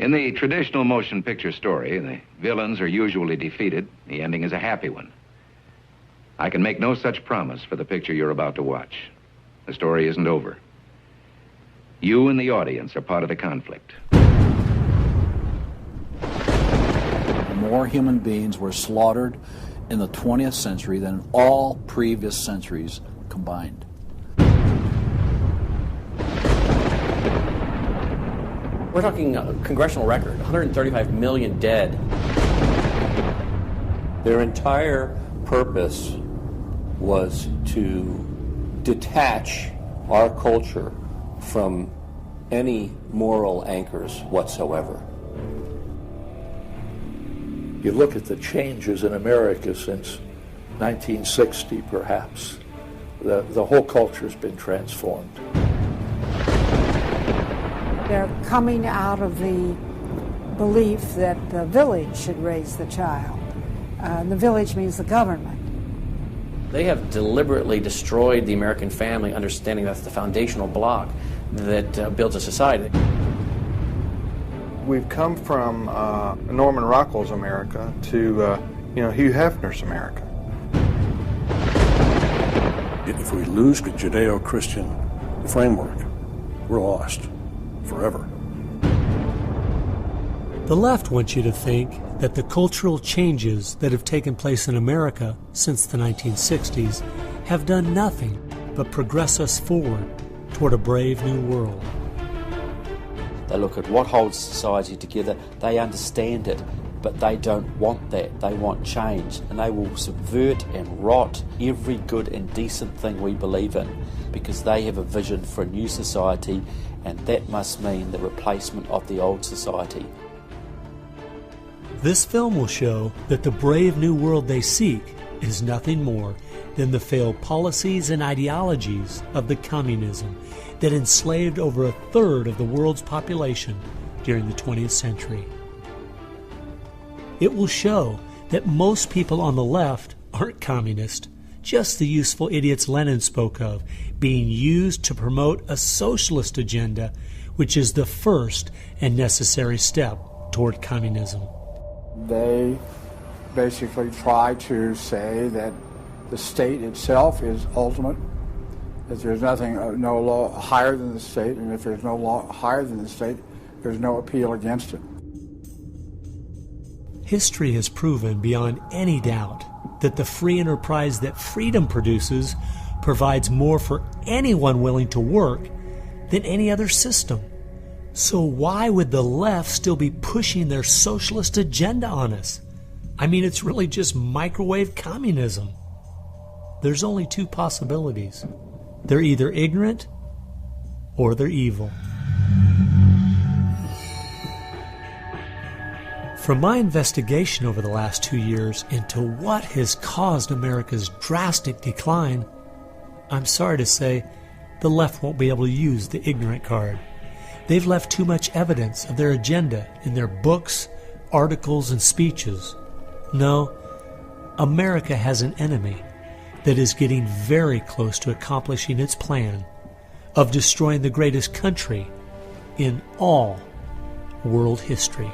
In the traditional motion picture story, the villains are usually defeated. The ending is a happy one. I can make no such promise for the picture you're about to watch. The story isn't over. You and the audience are part of the conflict. More human beings were slaughtered in the 20th century than in all previous centuries combined. We're talking a congressional record, 135 million dead. Their entire purpose was to detach our culture from any moral anchors whatsoever. You look at the changes in America since 1960, perhaps. The whole culture's been transformed. They're coming out of the belief that the village should raise the child. The village means the government. They have deliberately destroyed the American family, understanding that's the foundational block that builds a society. We've come from Norman Rockwell's America to Hugh Hefner's America. If we lose the Judeo-Christian framework, we're lost forever. The left wants you to think that the cultural changes that have taken place in America since the 1960s have done nothing but progress us forward toward a brave new world. They look at what holds society together, they understand it, but they don't want that. They want change, and they will subvert and rot every good and decent thing we believe in, because they have a vision for a new society, and that must mean the replacement of the old society. This film will show that the brave new world they seek is nothing more than the failed policies and ideologies of the communism that enslaved over a third of the world's population during the 20th century. It will show that most people on the left aren't communist, just the useful idiots Lenin spoke of, being used to promote a socialist agenda, which is the first and necessary step toward communism. They basically try to say that the state itself is ultimate, that there's nothing, no law higher than the state, and if there's no law higher than the state, there's no appeal against it. History has proven beyond any doubt that the free enterprise that freedom produces provides more for anyone willing to work than any other system. So why would the left still be pushing their socialist agenda on us? I mean, it's really just microwave communism. There's only two possibilities. They're either ignorant or they're evil. From my investigation over the last 2 years into what has caused America's drastic decline, I'm sorry to say the left won't be able to use the ignorant card. They've left too much evidence of their agenda in their books, articles, and speeches. No, America has an enemy that is getting very close to accomplishing its plan of destroying the greatest country in all world history.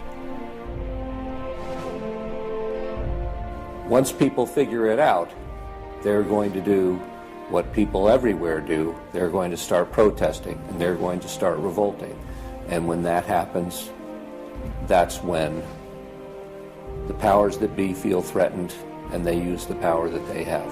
Once people figure it out, they're going to do what people everywhere do. They're going to start protesting, and they're going to start revolting. And when that happens, that's when the powers that be feel threatened, and they use the power that they have.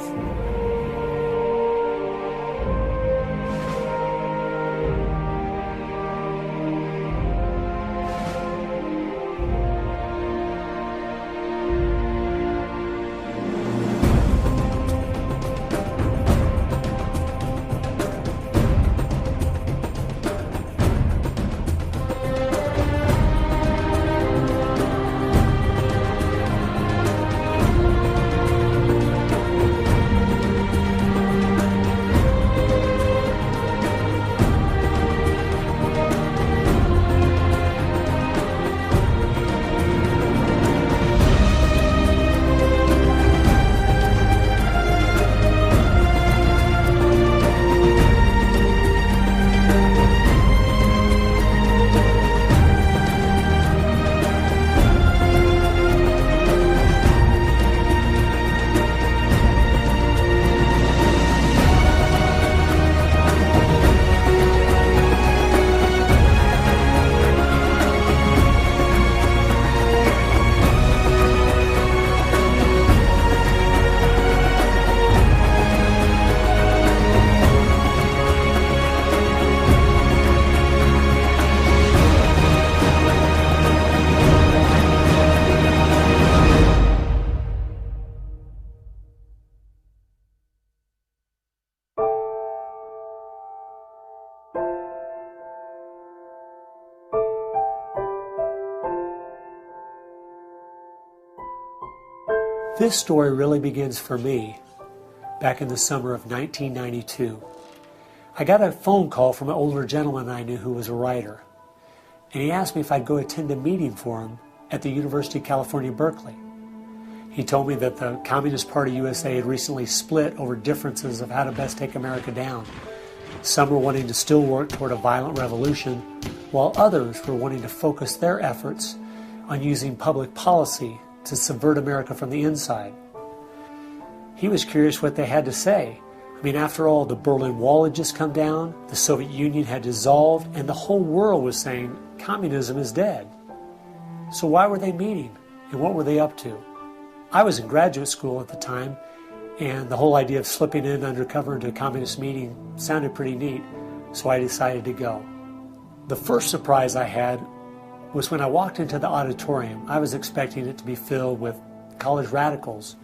This story really begins for me back in the summer of 1992. I got a phone call from an older gentleman I knew who was a writer, and he asked me if I'd go attend a meeting for him at the University of California, Berkeley. He told me that the Communist Party USA had recently split over differences of how to best take America down. Some were wanting to still work toward a violent revolution, while others were wanting to focus their efforts on using public policy to subvert America from the inside. He was curious what they had to say. I mean, after all, the Berlin Wall had just come down, the Soviet Union had dissolved, and the whole world was saying communism is dead. So why were they meeting, and what were they up to? I was in graduate school at the time, and the whole idea of slipping in undercover into a communist meeting sounded pretty neat, so I decided to go. The first surprise I had was when I walked into the auditorium. I was expecting it to be filled with college radicals,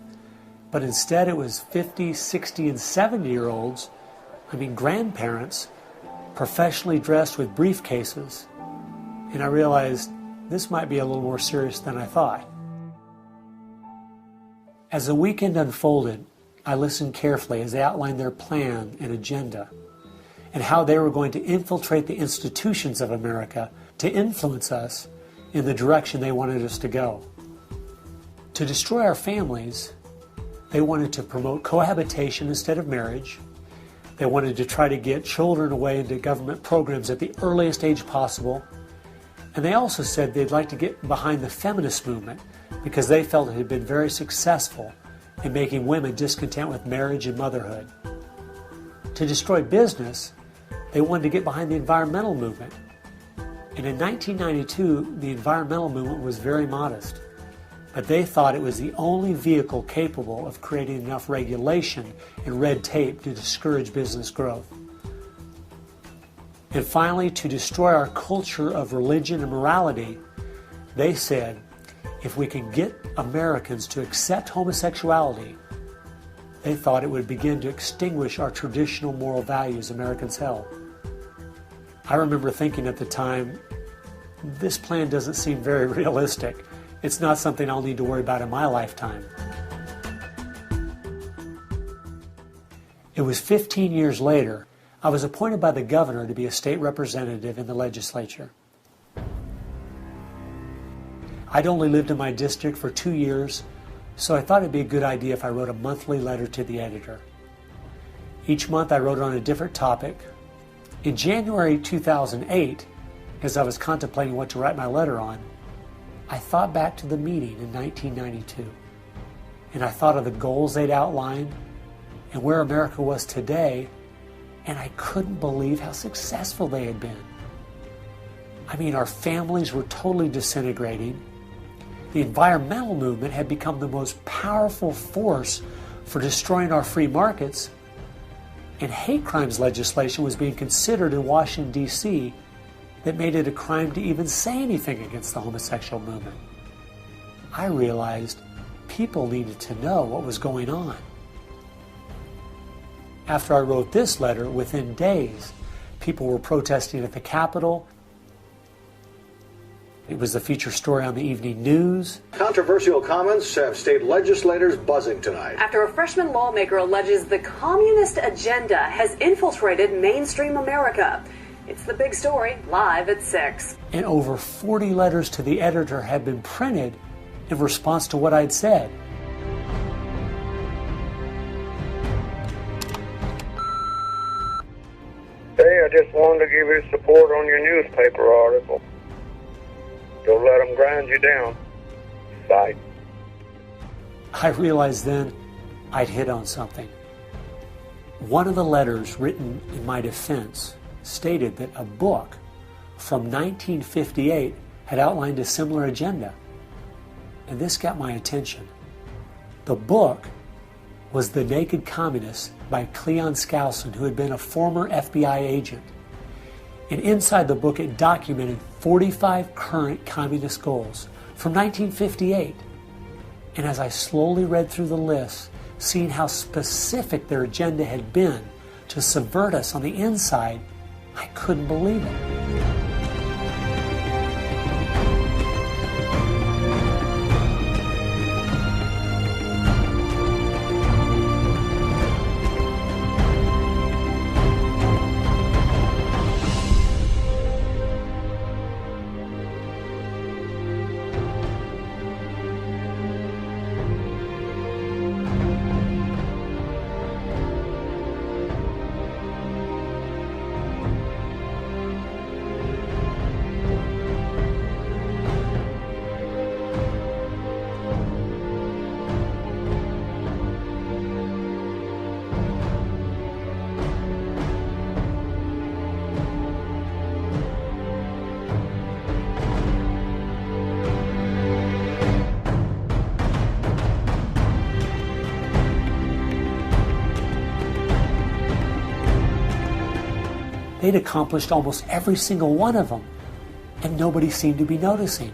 but instead it was 50, 60, and 70-year-olds, grandparents, professionally dressed with briefcases, and I realized this might be a little more serious than I thought. As the weekend unfolded, I listened carefully as they outlined their plan and agenda and how they were going to infiltrate the institutions of America to influence us in the direction they wanted us to go. To destroy our families, they wanted to promote cohabitation instead of marriage. They wanted to try to get children away into government programs at the earliest age possible. And they also said they'd like to get behind the feminist movement because they felt it had been very successful in making women discontent with marriage and motherhood. To destroy business, they wanted to get behind the environmental movement. And in 1992, the environmental movement was very modest, but they thought it was the only vehicle capable of creating enough regulation and red tape to discourage business growth. And finally, to destroy our culture of religion and morality, they said, if we can get Americans to accept homosexuality, they thought it would begin to extinguish our traditional moral values Americans held. I remember thinking at the time, this plan doesn't seem very realistic. It's not something I'll need to worry about in my lifetime. It was 15 years later, I was appointed by the governor to be a state representative in the legislature. I'd only lived in my district for 2 years, so I thought it'd be a good idea if I wrote a monthly letter to the editor. Each month I wrote on a different topic. In January 2008, as I was contemplating what to write my letter on, I thought back to the meeting in 1992, and I thought of the goals they'd outlined and where America was today, and I couldn't believe how successful they had been. Our families were totally disintegrating. The environmental movement had become the most powerful force for destroying our free markets, and hate crimes legislation was being considered in Washington, D.C. that made it a crime to even say anything against the homosexual movement. I realized people needed to know what was going on. After I wrote this letter, within days, people were protesting at the Capitol. It was the feature story on the evening news. Controversial comments have state legislators buzzing tonight. After a freshman lawmaker alleges the communist agenda has infiltrated mainstream America. It's the big story, live at 6. And over 40 letters to the editor had been printed in response to what I'd said. Hey, I just wanted to give you support on your newspaper article. Don't let them grind you down. Bye. I realized then I'd hit on something. One of the letters written in my defense stated that a book from 1958 had outlined a similar agenda. And this got my attention. The book was The Naked Communist by Cleon Skousen, who had been a former FBI agent. And inside the book it documented 45 current communist goals from 1958. And as I slowly read through the list, seeing how specific their agenda had been to subvert us on the inside, I couldn't believe it. they'd accomplished almost every single one of them, and nobody seemed to be noticing.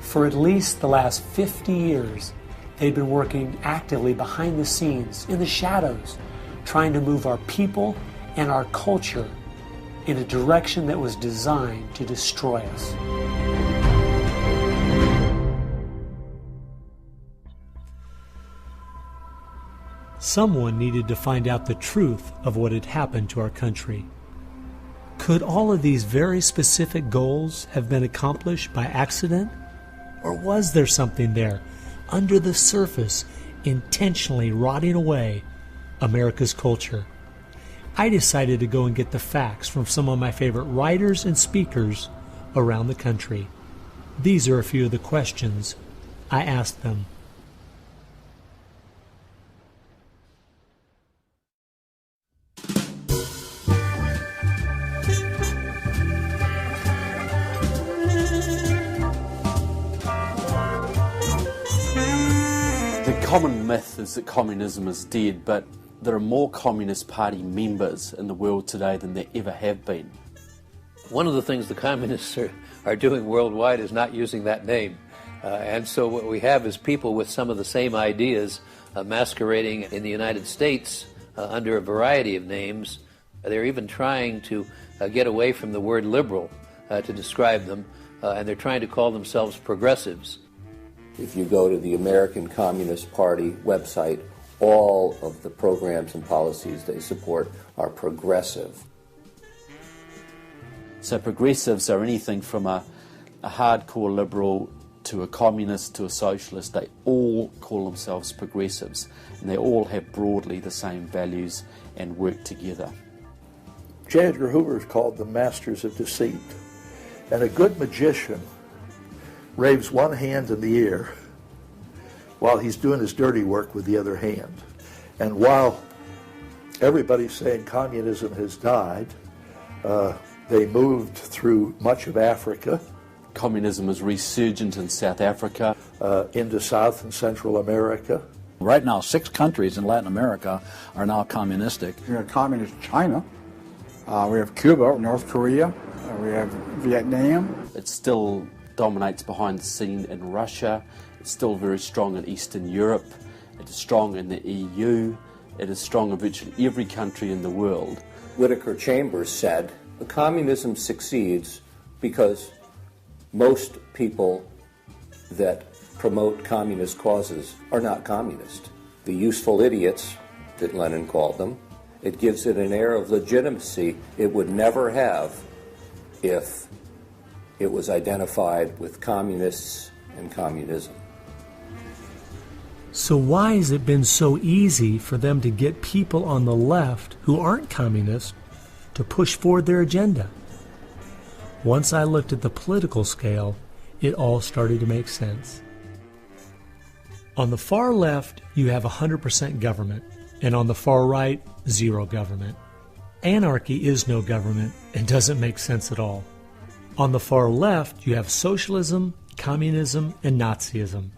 For at least the last 50 years, they'd been working actively behind the scenes, in the shadows, trying to move our people and our culture in a direction that was designed to destroy us. Someone needed to find out the truth of what had happened to our country. Could all of these very specific goals have been accomplished by accident? Or was there something there, under the surface, intentionally rotting away America's culture? I decided to go and get the facts from some of my favorite writers and speakers around the country. These are a few of the questions I asked them. The common myth is that communism is dead, but there are more Communist Party members in the world today than there ever have been. One of the things the communists are doing worldwide is not using that name. And so what we have is people with some of the same ideas masquerading in the United States under a variety of names. They're even trying to get away from the word liberal to describe them, and they're trying to call themselves progressives. If you go to the American Communist Party website, all of the programs and policies they support are progressive. So progressives are anything from a hardcore liberal to a communist to a socialist. They all call themselves progressives, and they all have broadly the same values and work together. J. Edgar Hoover is called the masters of deceit. And a good magician raves one hand in the air while he's doing his dirty work with the other hand. And while everybody's saying communism has died, they moved through much of Africa. Communism is resurgent in South Africa. Into South and Central America. Right now, 6 countries in Latin America are now communistic. We have communist China. We have Cuba, North Korea. We have Vietnam. It still dominates behind the scene in Russia. It's still very strong in Eastern Europe. It is strong in the EU. It is strong in virtually every country in the world. Whittaker Chambers said, the communism succeeds because most people that promote communist causes are not communist. The useful idiots, that Lenin called them, it gives it an air of legitimacy it would never have if it was identified with communists and communism. So why has it been so easy for them to get people on the left who aren't communists to push forward their agenda? Once I looked at the political scale, it all started to make sense. On the far left, you have 100% government, and on the far right, zero government. Anarchy is no government and doesn't make sense at all. On the far left, you have socialism, communism, and Nazism,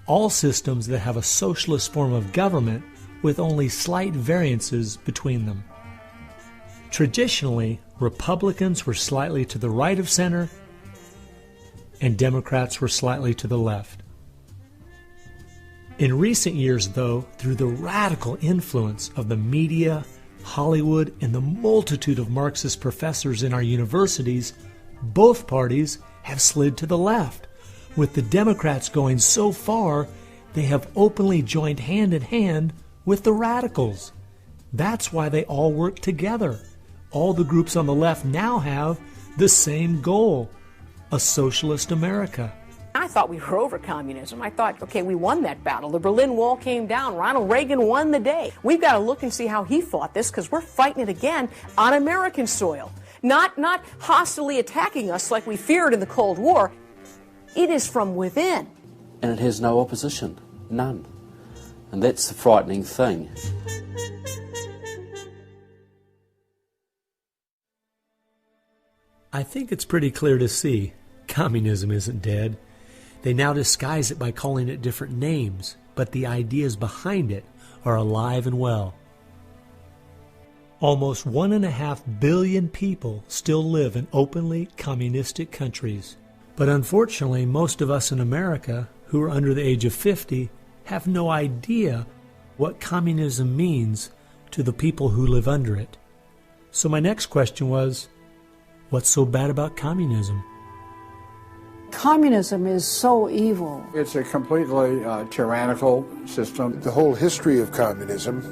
all systems that have a socialist form of government with only slight variances between them. Traditionally, Republicans were slightly to the right of center, and Democrats were slightly to the left. In recent years, though, through the radical influence of the media, Hollywood, and the multitude of Marxist professors in our universities, both parties have slid to the left, with the Democrats going so far they have openly joined hand in hand with the radicals. That's why they all work together. All the groups on the left now have the same goal, a socialist America. I thought we were over communism. I thought, okay, we won that battle. The Berlin Wall came down. Ronald Reagan won the day. We've got to look and see how he fought this, because we're fighting it again on American soil. Not hostilely attacking us like we feared in the Cold War. It is from within. And it has no opposition. None. And that's the frightening thing. I think it's pretty clear to see communism isn't dead. They now disguise it by calling it different names, but the ideas behind it are alive and well. Almost 1.5 billion people still live in openly communistic countries. But unfortunately, most of us in America who are under the age of 50 have no idea what communism means to the people who live under it. So my next question was, what's so bad about communism? Communism is so evil. It's a completely tyrannical system. The whole history of communism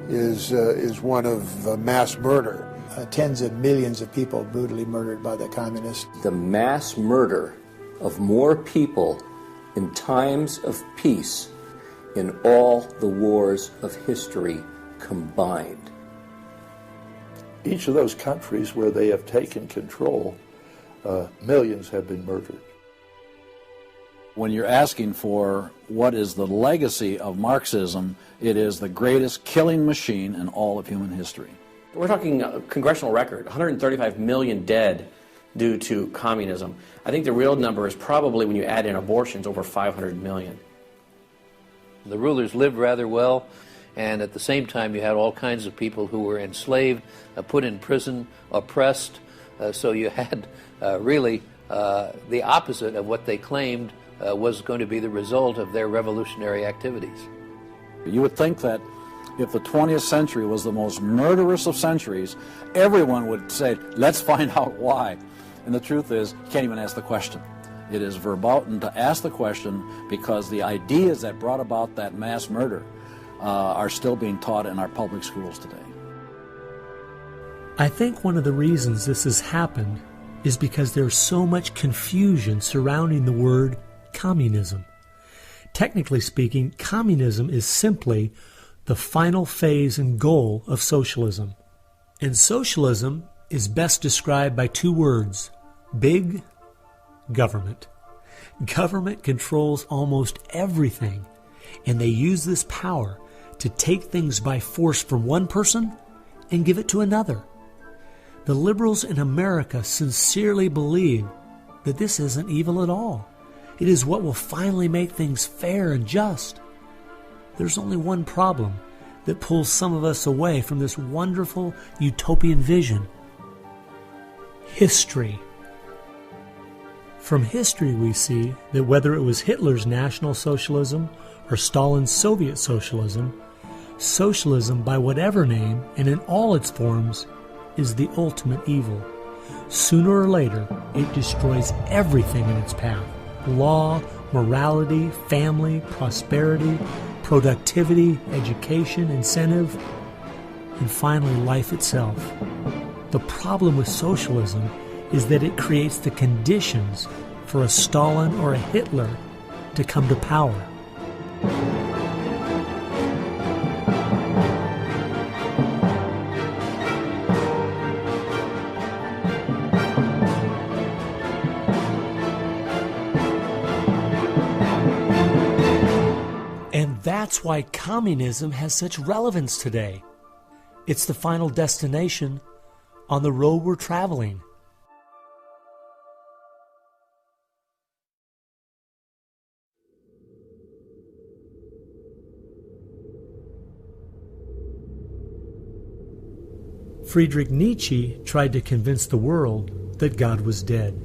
is one of mass murder. Tens of millions of people brutally murdered by the communists. The mass murder of more people in times of peace in all the wars of history combined. Each of those countries where they have taken control, millions have been murdered. When you're asking for what is the legacy of Marxism, it is the greatest killing machine in all of human history. We're talking congressional record, 135 million dead due to communism. I think the real number is probably, when you add in abortions, over 500 million. The rulers lived rather well, and at the same time you had all kinds of people who were enslaved, put in prison, oppressed, so you had really the opposite of what they claimed was going to be the result of their revolutionary activities. You would think that if the 20th century was the most murderous of centuries, everyone would say, let's find out why. And the truth is, you can't even ask the question. It is verboten to ask the question because the ideas that brought about that mass murder are still being taught in our public schools today. I think one of the reasons this has happened is because there's so much confusion surrounding the word communism. Technically speaking, communism is simply the final phase and goal of socialism. And socialism is best described by two words: big government. Government controls almost everything, and they use this power to take things by force from one person and give it to another. The liberals in America sincerely believe that this isn't evil at all. It is what will finally make things fair and just. There's only one problem that pulls some of us away from this wonderful utopian vision: history. From history we see that whether it was Hitler's National Socialism or Stalin's Soviet Socialism, socialism by whatever name and in all its forms is the ultimate evil. Sooner or later, it destroys everything in its path: law, morality, family, prosperity, productivity, education, incentive, and finally life itself. The problem with socialism is that it creates the conditions for a Stalin or a Hitler to come to power. And that's why communism has such relevance today. It's the final destination on the road we're traveling. Friedrich Nietzsche tried to convince the world that God was dead.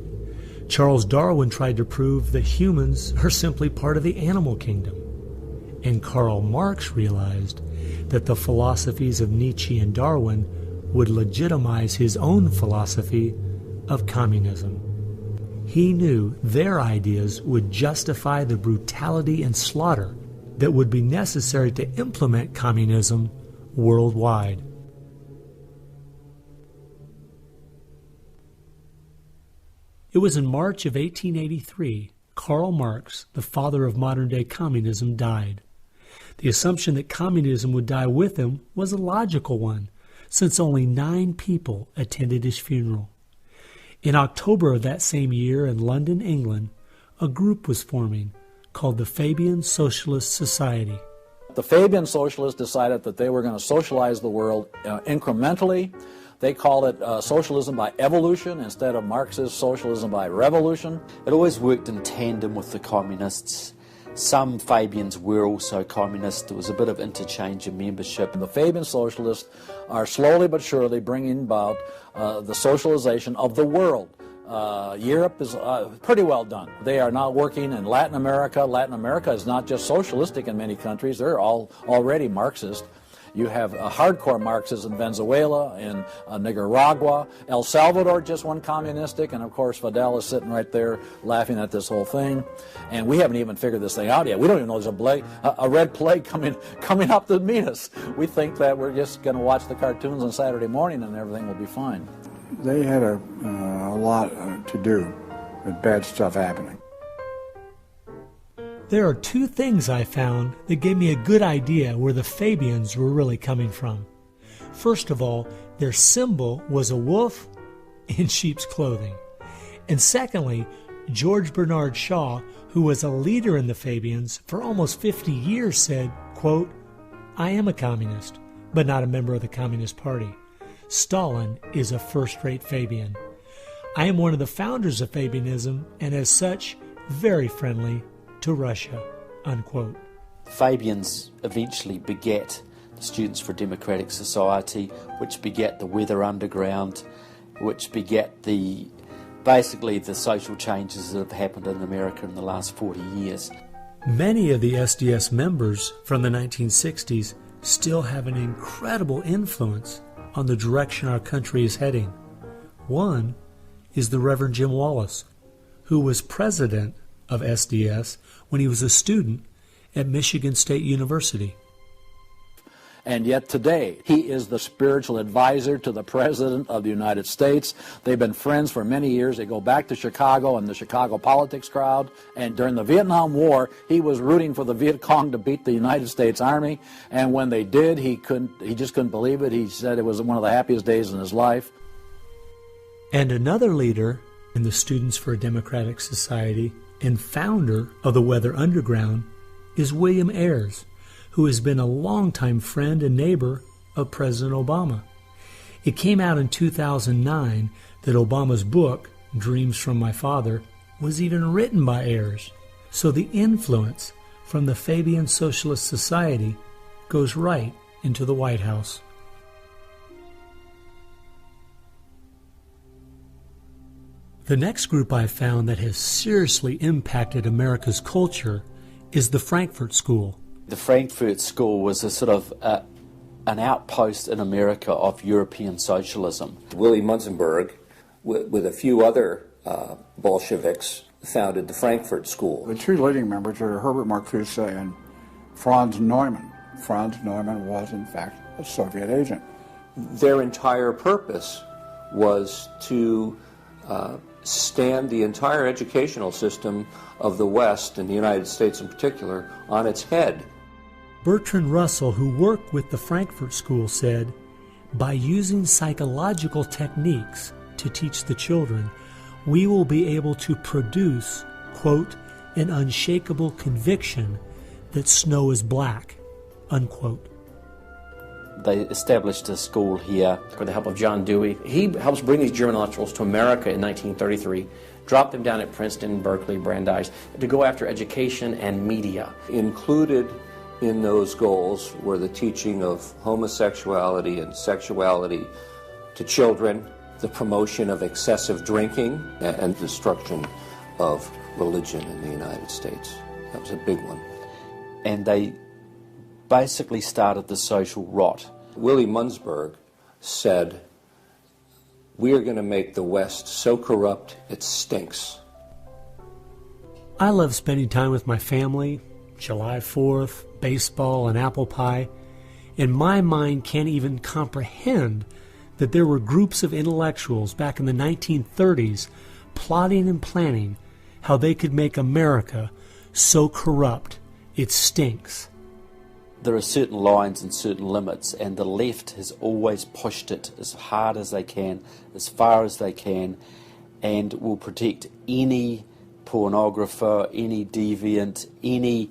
Charles Darwin tried to prove that humans are simply part of the animal kingdom. And Karl Marx realized that the philosophies of Nietzsche and Darwin would legitimize his own philosophy of communism. He knew their ideas would justify the brutality and slaughter that would be necessary to implement communism worldwide. It was in March of 1883, Karl Marx, the father of modern-day communism, died. The assumption that communism would die with him was a logical one, since only 9 people attended his funeral. In October of that same year in London, England, a group was forming called the Fabian Socialist Society. The Fabian Socialists decided that they were going to socialize the world incrementally. They called it socialism by evolution instead of Marxist socialism by revolution. It always worked in tandem with the communists. Some Fabians were also communist. There was a bit of interchange of membership. The Fabian socialists are slowly but surely bringing about the socialization of the world. Europe is pretty well done. They are now working in Latin America. Latin America is not just socialistic in many countries. They're all already Marxist. You have hardcore Marxists in Venezuela, in Nicaragua. El Salvador just went communistic, and of course Fidel is sitting right there laughing at this whole thing. And we haven't even figured this thing out yet. We don't even know there's a red plague coming up to meet us. We think that we're just going to watch the cartoons on Saturday morning and everything will be fine. They had a lot to do with bad stuff happening. There are two things I found that gave me a good idea where the Fabians were really coming from. First of all, their symbol was a wolf in sheep's clothing. And secondly, George Bernard Shaw, who was a leader in the Fabians for almost 50 years, said, quote, "I am a communist, but not a member of the Communist Party. Stalin is a first-rate Fabian. I am one of the founders of Fabianism, and as such, very friendly to Russia," unquote. Fabians eventually begat the Students for a Democratic Society, which begat the Weather Underground, which begat basically the social changes that have happened in America in the last 40 years. Many of the SDS members from the 1960s still have an incredible influence on the direction our country is heading. One is the Reverend Jim Wallace, who was president of SDS when he was a student at Michigan State University. And yet today, he is the spiritual advisor to the President of the United States. They've been friends for many years. They go back to Chicago and the Chicago politics crowd. And during the Vietnam War, he was rooting for the Viet Cong to beat the United States Army. And when they did, he just couldn't believe it. He said it was one of the happiest days in his life. And another leader in the Students for a Democratic Society and founder of the Weather Underground is William Ayers, who has been a longtime friend and neighbor of President Obama. It came out in 2009 that Obama's book, Dreams from My Father, was even written by Ayers. So the influence from the Fabian Socialist Society goes right into the White House. The next group I found that has seriously impacted America's culture is the Frankfurt School. The Frankfurt School was a sort of an outpost in America of European socialism. Willy Munzenberg, with a few other Bolsheviks, founded the Frankfurt School. The two leading members are Herbert Marcuse and Franz Neumann. Franz Neumann was, in fact, a Soviet agent. Their entire purpose was to stand the entire educational system of the West, and the United States in particular, on its head. Bertrand Russell, who worked with the Frankfurt School, said, "By using psychological techniques to teach the children, we will be able to produce, quote, an unshakable conviction that snow is black," unquote. They established a school here. With the help of John Dewey. He helps bring these German intellectuals to America in 1933, drop them down at Princeton, Berkeley, Brandeis, to go after education and media. Included in those goals were the teaching of homosexuality and sexuality to children, the promotion of excessive drinking, and destruction of religion in the United States. That was a big one. And they basically started the social rot. Willy Munzenberg said, "We are going to make the West so corrupt it stinks." I love spending time with my family, July 4th, baseball, and apple pie, and my mind can't even comprehend that there were groups of intellectuals back in the 1930s plotting and planning how they could make America so corrupt it stinks. There are certain lines and certain limits, and the left has always pushed it as hard as they can, as far as they can, and will protect any pornographer, any deviant, any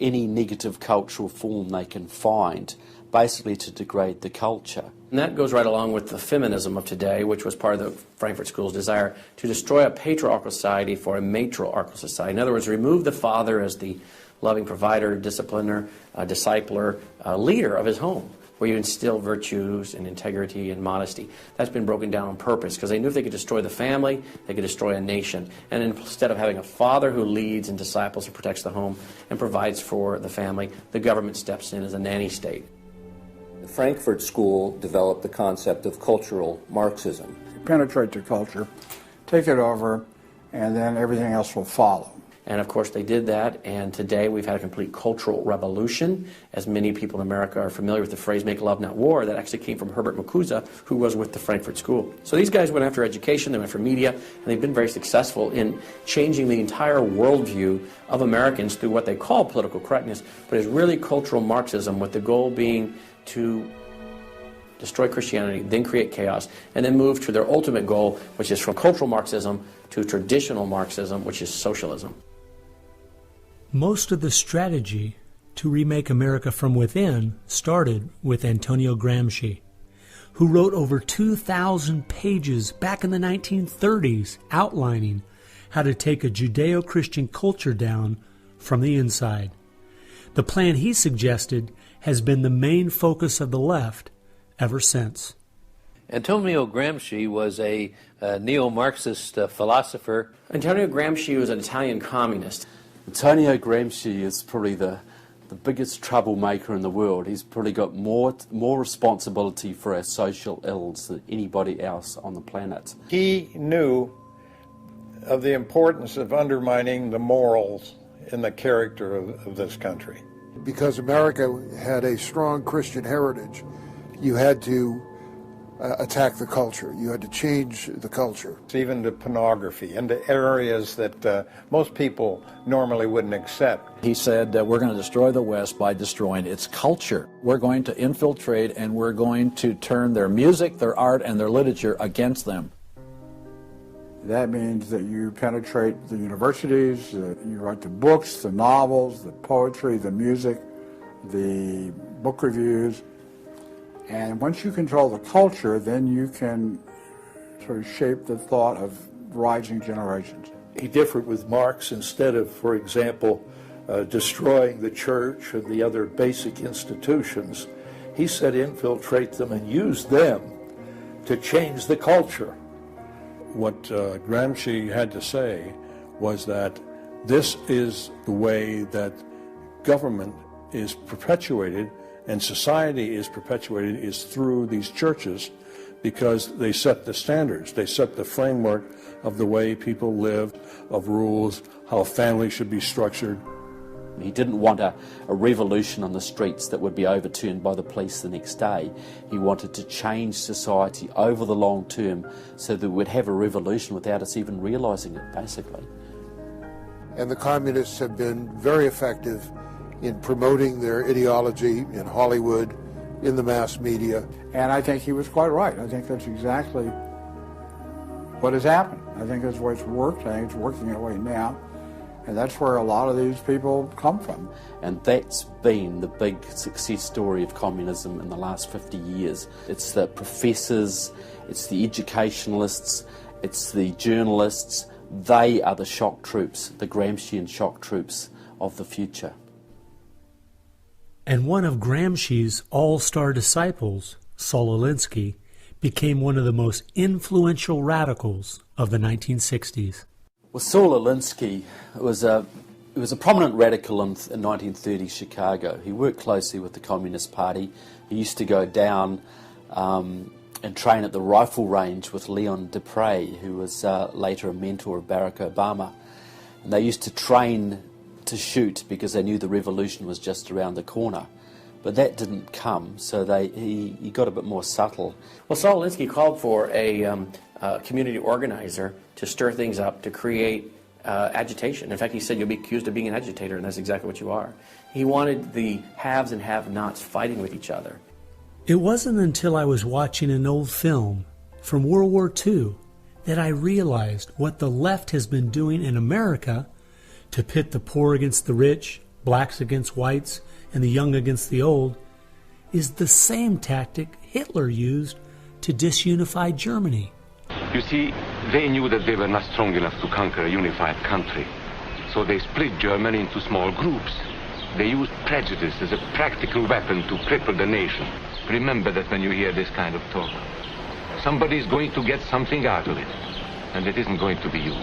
any negative cultural form they can find, basically to degrade the culture. And that goes right along with the feminism of today, which was part of the Frankfurt School's desire to destroy a patriarchal society for a matriarchal society. In other words, remove the father as the loving provider, discipliner, discipler, leader of his home, where you instill virtues and integrity and modesty. That's been broken down on purpose because they knew if they could destroy the family, they could destroy a nation. And instead of having a father who leads and disciples and protects the home and provides for the family, the government steps in as a nanny state. The Frankfurt School developed the concept of cultural Marxism. Penetrate the culture, take it over, and then everything else will follow. And of course they did that, and today we've had a complete cultural revolution. As many people in America are familiar with the phrase "make love, not war," that actually came from Herbert Marcuse, who was with the Frankfurt School. So these guys went after education, they went for media, and they've been very successful in changing the entire worldview of Americans through what they call political correctness, but it's really cultural Marxism, with the goal being to destroy Christianity, then create chaos, and then move to their ultimate goal, which is from cultural Marxism to traditional Marxism, which is socialism. Most of the strategy to remake America from within started with Antonio Gramsci, who wrote over 2,000 pages back in the 1930s outlining how to take a Judeo-Christian culture down from the inside. The plan he suggested has been the main focus of the left ever since. Antonio Gramsci was a neo-Marxist philosopher. Antonio Gramsci was an Italian communist. Antonio Gramsci is probably the biggest troublemaker in the world. He's probably got more responsibility for our social ills than anybody else on the planet. He knew of the importance of undermining the morals and the character of this country. Because America had a strong Christian heritage, you had to attack the culture. You had to change the culture. Even to pornography, into areas that most people normally wouldn't accept. He said that we're going to destroy the West by destroying its culture. We're going to infiltrate and we're going to turn their music, their art, and their literature against them. That means that you penetrate the universities, you write the books, the novels, the poetry, the music, the book reviews. And once you control the culture, then you can sort of shape the thought of rising generations. He differed with Marx. Instead of, for example, destroying the church and the other basic institutions, he said infiltrate them and use them to change the culture. What Gramsci had to say was that this is the way that government is perpetuated and society is perpetuated is through these churches, because they set the standards, they set the framework of the way people live, of rules, how a family should be structured. He didn't want a revolution on the streets that would be overturned by the police the next day. He wanted to change society over the long term so that we'd have a revolution without us even realizing it, basically. And the communists have been very effective in promoting their ideology in Hollywood, in the mass media. And I think he was quite right. I think that's exactly what has happened. I think that's the way it's worked. I think it's working that way now. And that's where a lot of these people come from. And that's been the big success story of communism in the last 50 years. It's the professors, it's the educationalists, it's the journalists. They are the shock troops, the Gramscian shock troops of the future. And one of Gramsci's all-star disciples, Saul Alinsky, became one of the most influential radicals of the 1960s. Well, Saul Alinsky was a prominent radical in 1930 Chicago. He worked closely with the Communist Party. He used to go down and train at the rifle range with Leon Dupre, who was later a mentor of Barack Obama. And they used to train to shoot because they knew the revolution was just around the corner. But that didn't come, so he got a bit more subtle. Well, Saul Alinsky called for a community organizer to stir things up, to create agitation. In fact, he said, you'll be accused of being an agitator, and that's exactly what you are. He wanted the haves and have-nots fighting with each other. It wasn't until I was watching an old film from World War II that I realized what the left has been doing in America to pit the poor against the rich, blacks against whites and the young against the old, is the same tactic Hitler used to disunify Germany. You see, they knew that they were not strong enough to conquer a unified country. So they split Germany into small groups. They used prejudice as a practical weapon to cripple the nation. Remember that when you hear this kind of talk. Somebody's going to get something out of it, and it isn't going to be you.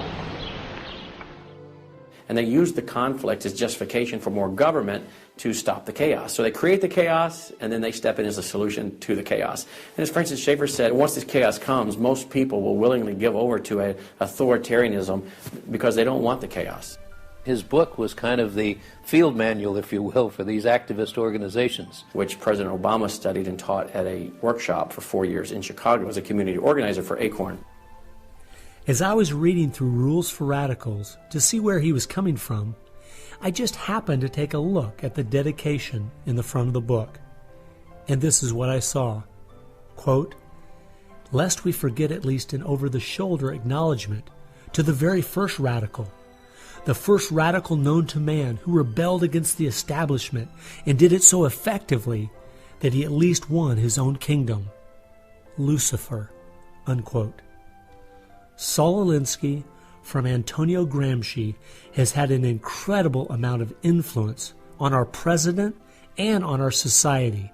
And they use the conflict as justification for more government to stop the chaos. So they create the chaos, and then they step in as a solution to the chaos. And as Francis Schaeffer said, once this chaos comes, most people will willingly give over to an authoritarianism because they don't want the chaos. His book was kind of the field manual, if you will, for these activist organizations. Which President Obama studied and taught at a workshop for 4 years in Chicago as a community organizer for ACORN. As I was reading through Rules for Radicals to see where he was coming from, I just happened to take a look at the dedication in the front of the book. And this is what I saw. Quote, "Lest we forget at least an over-the-shoulder acknowledgement to the very first radical, the first radical known to man who rebelled against the establishment and did it so effectively that he at least won his own kingdom. Lucifer." Unquote. Saul Alinsky from Antonio Gramsci has had an incredible amount of influence on our president and on our society,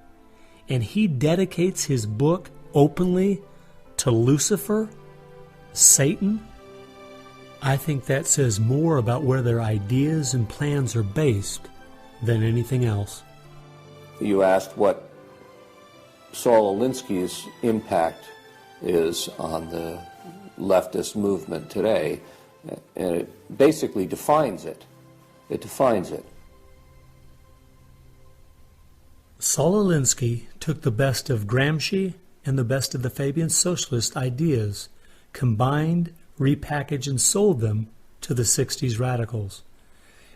and he dedicates his book openly to Lucifer, Satan. I think that says more about where their ideas and plans are based than anything else. You asked what Saul Alinsky's impact is on the leftist movement today, and it basically defines it. It defines it. Saul Alinsky took the best of Gramsci and the best of the Fabian socialist ideas, combined, repackaged, and sold them to the 60s radicals.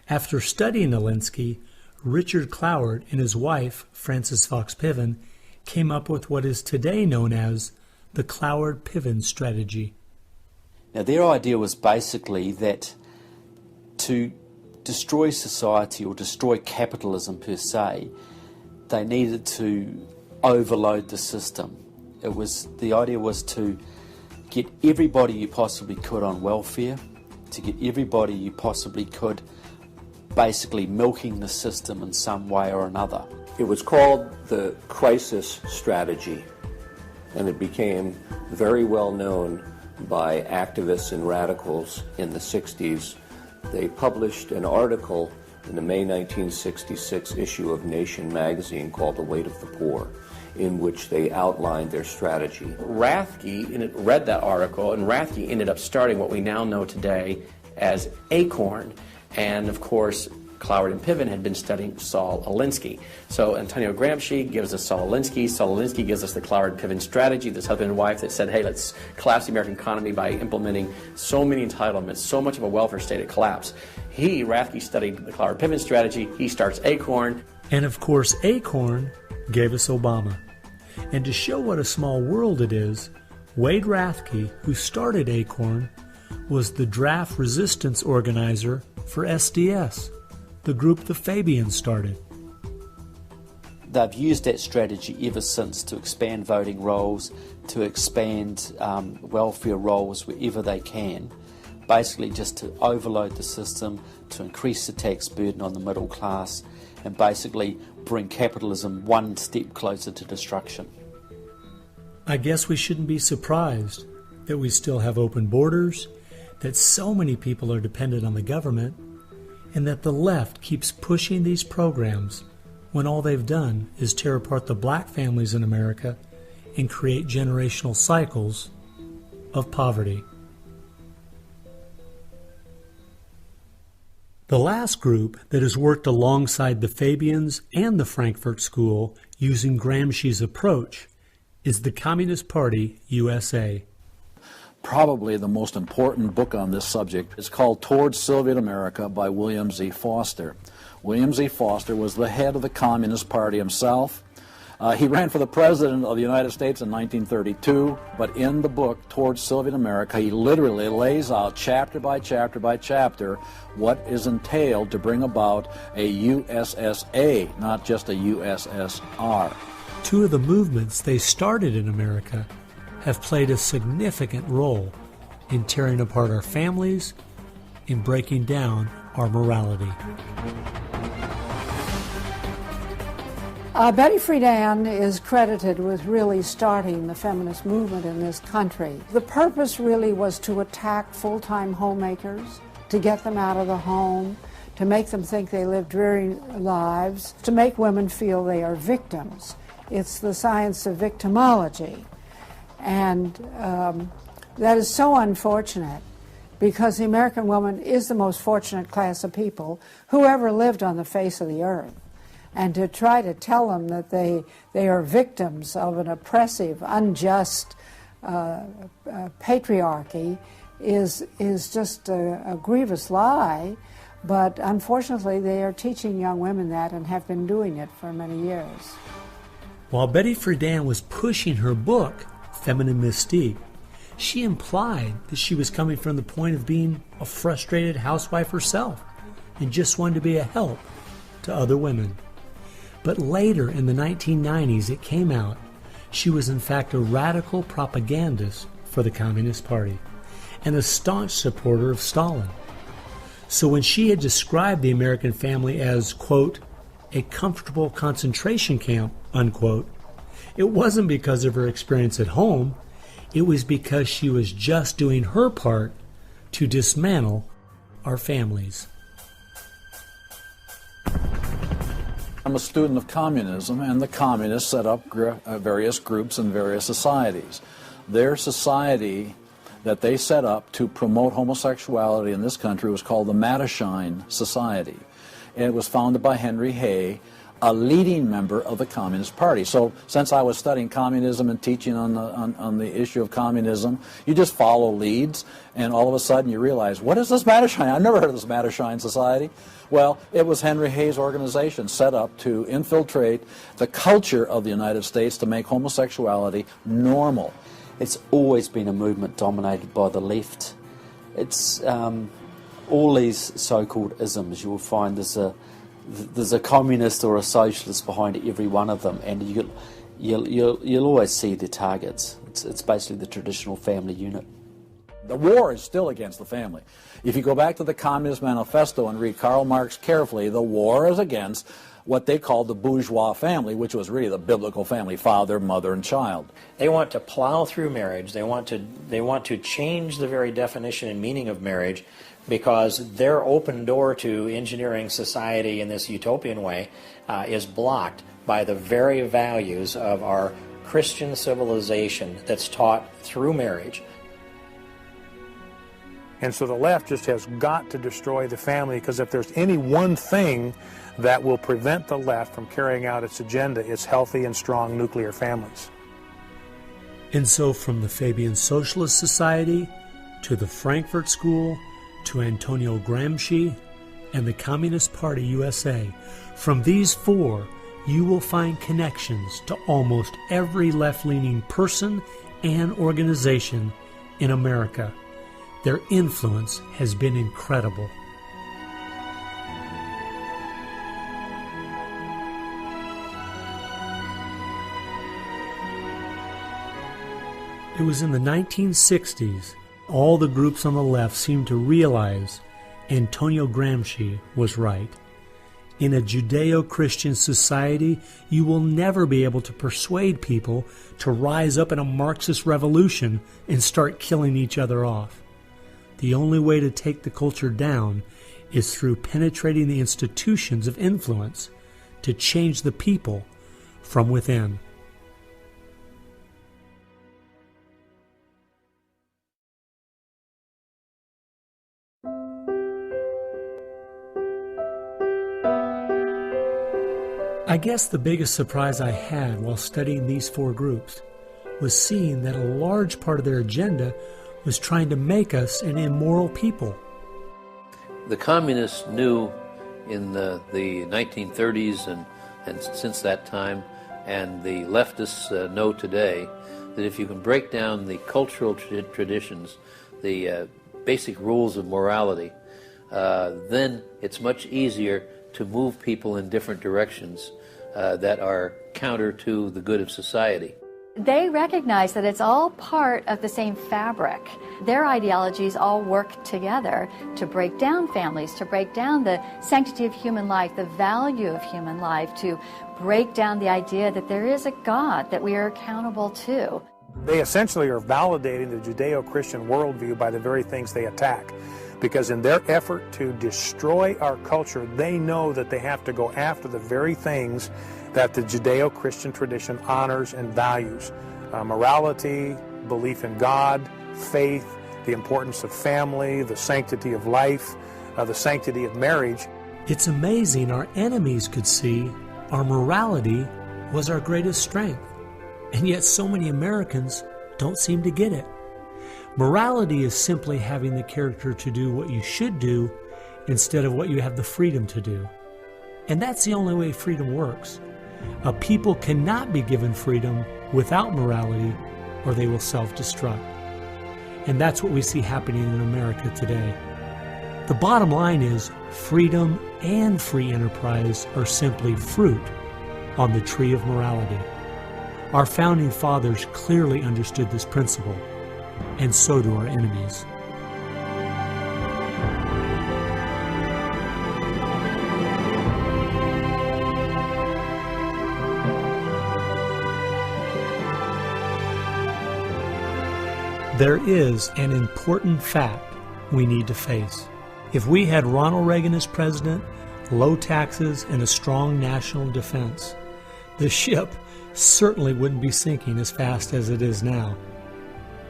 After studying Alinsky, Richard Cloward and his wife, Frances Fox Piven, came up with what is today known as the Cloward-Piven strategy. Now, their idea was basically that to destroy society or destroy capitalism per se, they needed to overload the system. The idea was to get everybody you possibly could on welfare, to get everybody you possibly could basically milking the system in some way or another. It was called the crisis strategy, and it became very well known by activists and radicals in the 60s. They published an article in the May 1966 issue of Nation magazine called The Weight of the Poor, in which they outlined their strategy. Rathke read that article, and Rathke ended up starting what we now know today as ACORN, and of course Cloward and Piven had been studying Saul Alinsky. So Antonio Gramsci gives us Saul Alinsky. Saul Alinsky gives us the Cloward-Piven strategy, this husband and wife that said, hey, let's collapse the American economy by implementing so many entitlements, so much of a welfare state at collapse. Rathke studied the Cloward-Piven strategy. He starts ACORN. And of course, ACORN gave us Obama. And to show what a small world it is, Wade Rathke, who started ACORN, was the draft resistance organizer for SDS, the group the Fabians started. They've used that strategy ever since to expand voting rolls, to expand welfare rolls wherever they can, basically just to overload the system, to increase the tax burden on the middle class, and basically bring capitalism one step closer to destruction. I guess we shouldn't be surprised that we still have open borders, that so many people are dependent on the government, and that the left keeps pushing these programs when all they've done is tear apart the black families in America and create generational cycles of poverty. The last group that has worked alongside the Fabians and the Frankfurt School using Gramsci's approach is the Communist Party USA. Probably the most important book on this subject is called Towards Soviet America by William Z. Foster. William Z. Foster was the head of the Communist Party himself, He ran for the President of the United States in 1932, but in the book, Towards Soviet America, he literally lays out chapter by chapter by chapter what is entailed to bring about a USSA, not just a USSR. Two of the movements they started in America have played a significant role in tearing apart our families, in breaking down our morality. Betty Friedan is credited with really starting the feminist movement in this country. The purpose really was to attack full-time homemakers, to get them out of the home, to make them think they live dreary lives, to make women feel they are victims. It's the science of victimology. And that is so unfortunate, because the American woman is the most fortunate class of people who ever lived on the face of the earth. And to try to tell them that they are victims of an oppressive, unjust patriarchy is just a grievous lie. But unfortunately, they are teaching young women that and have been doing it for many years. While Betty Friedan was pushing her book, Feminine Mystique, she implied that she was coming from the point of being a frustrated housewife herself and just wanted to be a help to other women. But later, in the 1990s, it came out she was in fact a radical propagandist for the Communist Party and a staunch supporter of Stalin. So when she had described the American family as, quote, a comfortable concentration camp, unquote, it wasn't because of her experience at home. It was because she was just doing her part to dismantle our families. I'm a student of communism, and the communists set up various groups and various societies. Their society that they set up to promote homosexuality in this country was called the Mattachine Society. And it was founded by Henry Hay, a leading member of the Communist Party. So since I was studying communism and teaching on the issue of communism, you just follow leads, and all of a sudden you realize, what is this Mattachine? I've never heard of this Mattachine Society. Well, it was Henry Hay's organization set up to infiltrate the culture of the United States to make homosexuality normal. It's always been a movement dominated by the left. It's all these so-called isms. You will find there's a communist or a socialist behind every one of them, and you'll always see their targets. It's basically the traditional family unit. The war is still against the family. If you go back to the Communist Manifesto and read Karl Marx carefully, the war is against what they called the bourgeois family, which was really the biblical family, father, mother, and child. They want to plow through marriage. They want to change the very definition and meaning of marriage, because their open door to engineering society in this utopian way is blocked by the very values of our Christian civilization that's taught through marriage. And so the left just has got to destroy the family, because if there's any one thing that will prevent the left from carrying out its agenda, it's healthy and strong nuclear families. And so from the Fabian Socialist Society to the Frankfurt School to Antonio Gramsci and the Communist Party USA, from these four you will find connections to almost every left-leaning person and organization in America. Their influence has been incredible. It was in the 1960s all the groups on the left seemed to realize Antonio Gramsci was right. In a Judeo-Christian society, you will never be able to persuade people to rise up in a Marxist revolution and start killing each other off. The only way to take the culture down is through penetrating the institutions of influence to change the people from within. I guess the biggest surprise I had while studying these four groups was seeing that a large part of their agenda was trying to make us an immoral people. The communists knew in the 1930s and since that time And the leftists know today that if you can break down the cultural traditions, the basic rules of morality, then it's much easier to move people in different directions that are counter to the good of society. They recognize that it's all part of the same fabric. Their ideologies all work together to break down families, to break down the sanctity of human life, the value of human life, to break down the idea that there is a God that we are accountable to. They essentially are validating the Judeo-Christian worldview by the very things they attack. Because in their effort to destroy our culture, they know that they have to go after the very things that the Judeo-Christian tradition honors and values. Morality, belief in God, faith, the importance of family, the sanctity of life, the sanctity of marriage. It's amazing our enemies could see our morality was our greatest strength. And yet so many Americans don't seem to get it. Morality is simply having the character to do what you should do instead of what you have the freedom to do. And that's the only way freedom works. A people cannot be given freedom without morality, or they will self-destruct. And that's what we see happening in America today. The bottom line is freedom and free enterprise are simply fruit on the tree of morality. Our founding fathers clearly understood this principle, and so do our enemies. There is an important fact we need to face. If we had Ronald Reagan as president, low taxes, and a strong national defense, the ship certainly wouldn't be sinking as fast as it is now,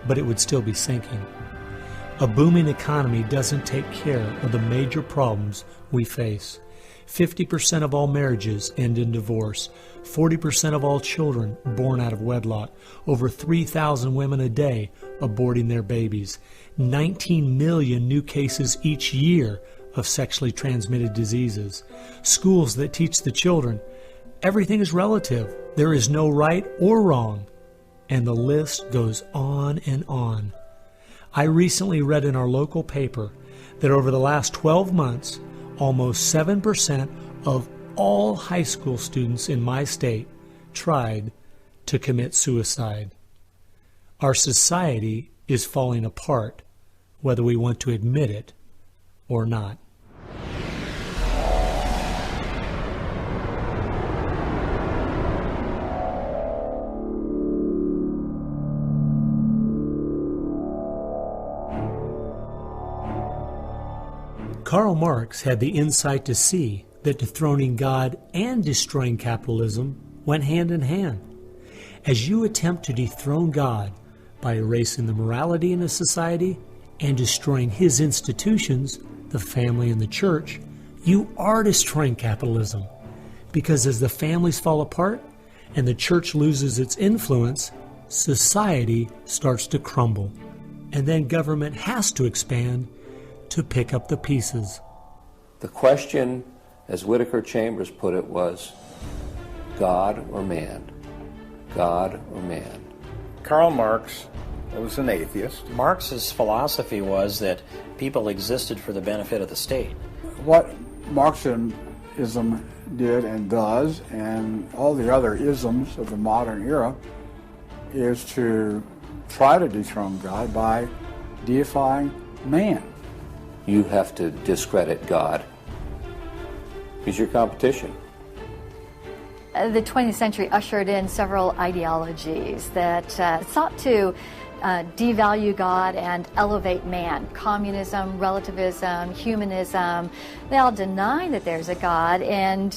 but it would still be sinking. A booming economy doesn't take care of the major problems we face. 50% of all marriages end in divorce. 40% of all children born out of wedlock. Over 3,000 women a day aborting their babies. 19 million new cases each year of sexually transmitted diseases. Schools that teach the children everything is relative. There is no right or wrong. And the list goes on and on. I recently read in our local paper that over the last 12 months, almost 7% of all high school students in my state tried to commit suicide. Our society is falling apart, whether we want to admit it or not. Karl Marx had the insight to see that dethroning God and destroying capitalism went hand in hand. As you attempt to dethrone God by erasing the morality in a society and destroying his institutions, the family and the church, you are destroying capitalism. Because as the families fall apart and the church loses its influence, society starts to crumble. And then government has to expand to pick up the pieces. The question, as Whittaker Chambers put it, was God or man? God or man? Karl Marx was an atheist. Marx's philosophy was that people existed for the benefit of the state. What Marxism did and does, and all the other isms of the modern era, is to try to dethrone God by deifying man. You have to discredit God. He's your competition. The 20th century ushered in several ideologies that sought to devalue God and elevate man. Communism, relativism, humanism, they all deny that there's a God, and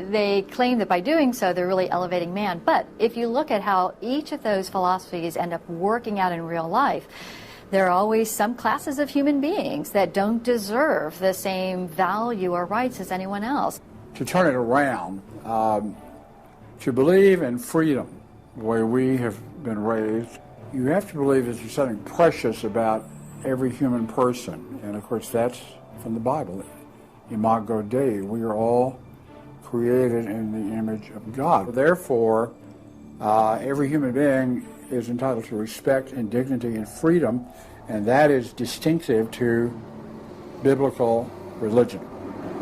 they claim that by doing so they're really elevating man. But if you look at how each of those philosophies end up working out in real life, there are always some classes of human beings that don't deserve the same value or rights as anyone else. To turn it around, to believe in freedom, the way we have been raised, you have to believe that there's something precious about every human person. And of course that's from the Bible. Imago Dei, we are all created in the image of God. Therefore, Every human being is entitled to respect and dignity and freedom, and that is distinctive to biblical religion.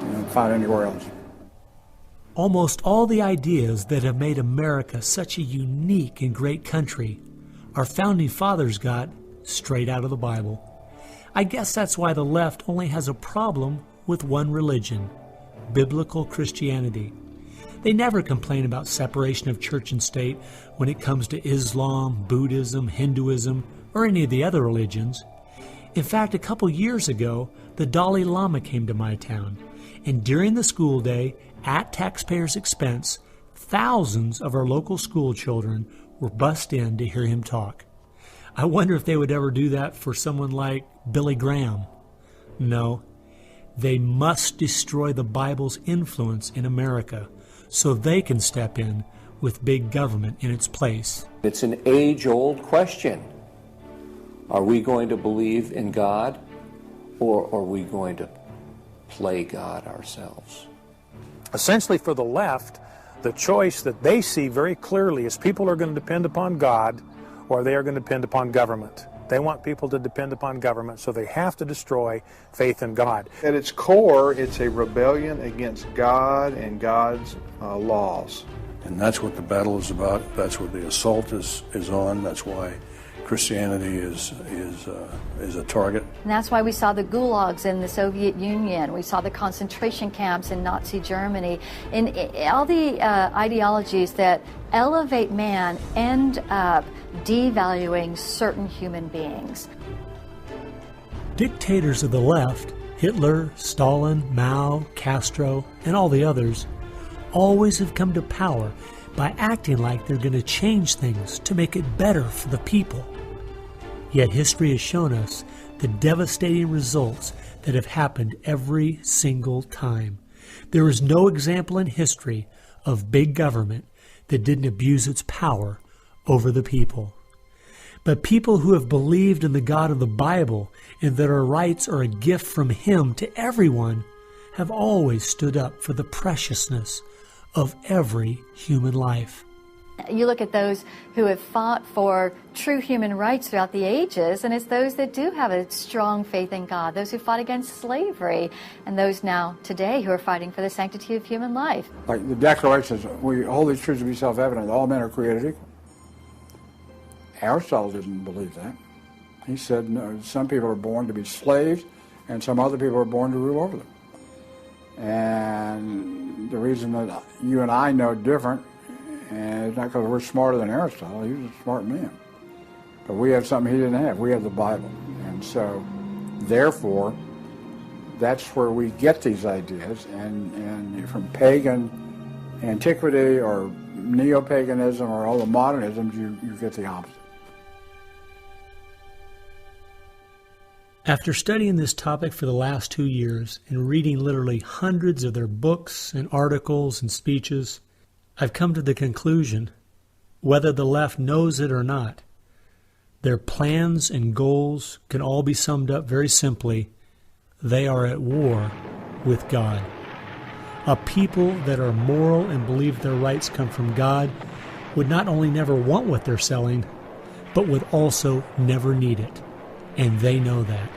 You don't find anywhere else. Almost all the ideas that have made America such a unique and great country our founding fathers got straight out of the Bible. I guess that's why the left only has a problem with one religion, biblical Christianity. They never complain about separation of church and state when it comes to Islam, Buddhism, Hinduism, or any of the other religions. In fact, a couple years ago, the Dalai Lama came to my town, and during the school day, at taxpayers' expense, thousands of our local school children were bussed in to hear him talk. I wonder if they would ever do that for someone like Billy Graham. No, they must destroy the Bible's influence in America so they can step in with big government in its place. It's an age-old question. Are we going to believe in God, or are we going to play God ourselves? Essentially, for the left, the choice that they see very clearly is people are going to depend upon God or they are going to depend upon government. They want people to depend upon government, so they have to destroy faith in God. At its core, it's a rebellion against God and God's laws. And that's what the battle is about. That's what the assault is on. That's why Christianity is a target. And that's why we saw the gulags in the Soviet Union. We saw the concentration camps in Nazi Germany. And all the ideologies that elevate man end up devaluing certain human beings. Dictators of the left, Hitler, Stalin, Mao, Castro, and all the others, always have come to power by acting like they're going to change things to make it better for the people. Yet history has shown us the devastating results that have happened every single time. There is no example in history of big government that didn't abuse its power over the people. But people who have believed in the God of the Bible and that our rights are a gift from Him to everyone have always stood up for the preciousness of every human life. You look at those who have fought for true human rights throughout the ages, and it's those that do have a strong faith in God, those who fought against slavery, and those now today who are fighting for the sanctity of human life. Like the Declaration says, we hold these truths to be self-evident, all men are created equal. Aristotle didn't believe that. He said, no, some people are born to be slaves, and some other people are born to rule over them. And the reason that you and I know different, and it's not because we're smarter than Aristotle, he was a smart man. But we have something he didn't have. We have the Bible. And so, therefore, that's where we get these ideas. And from pagan antiquity or neo-paganism or all the modernisms, you get the opposite. After studying this topic for the last 2 years and reading literally hundreds of their books and articles and speeches, I've come to the conclusion, whether the left knows it or not, their plans and goals can all be summed up very simply. They are at war with God. A people that are moral and believe their rights come from God would not only never want what they're selling, but would also never need it. And they know that.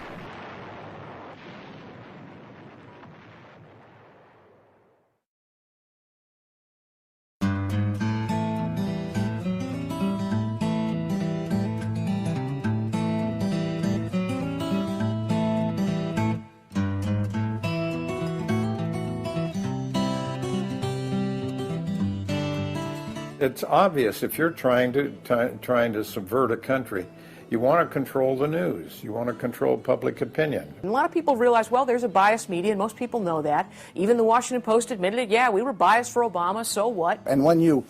It's obvious if you're trying to subvert a country, you want to control the news. You want to control public opinion. A lot of people realize, well, there's a biased media, and most people know that. Even the Washington Post admitted it. Yeah, we were biased for Obama, so what? And when you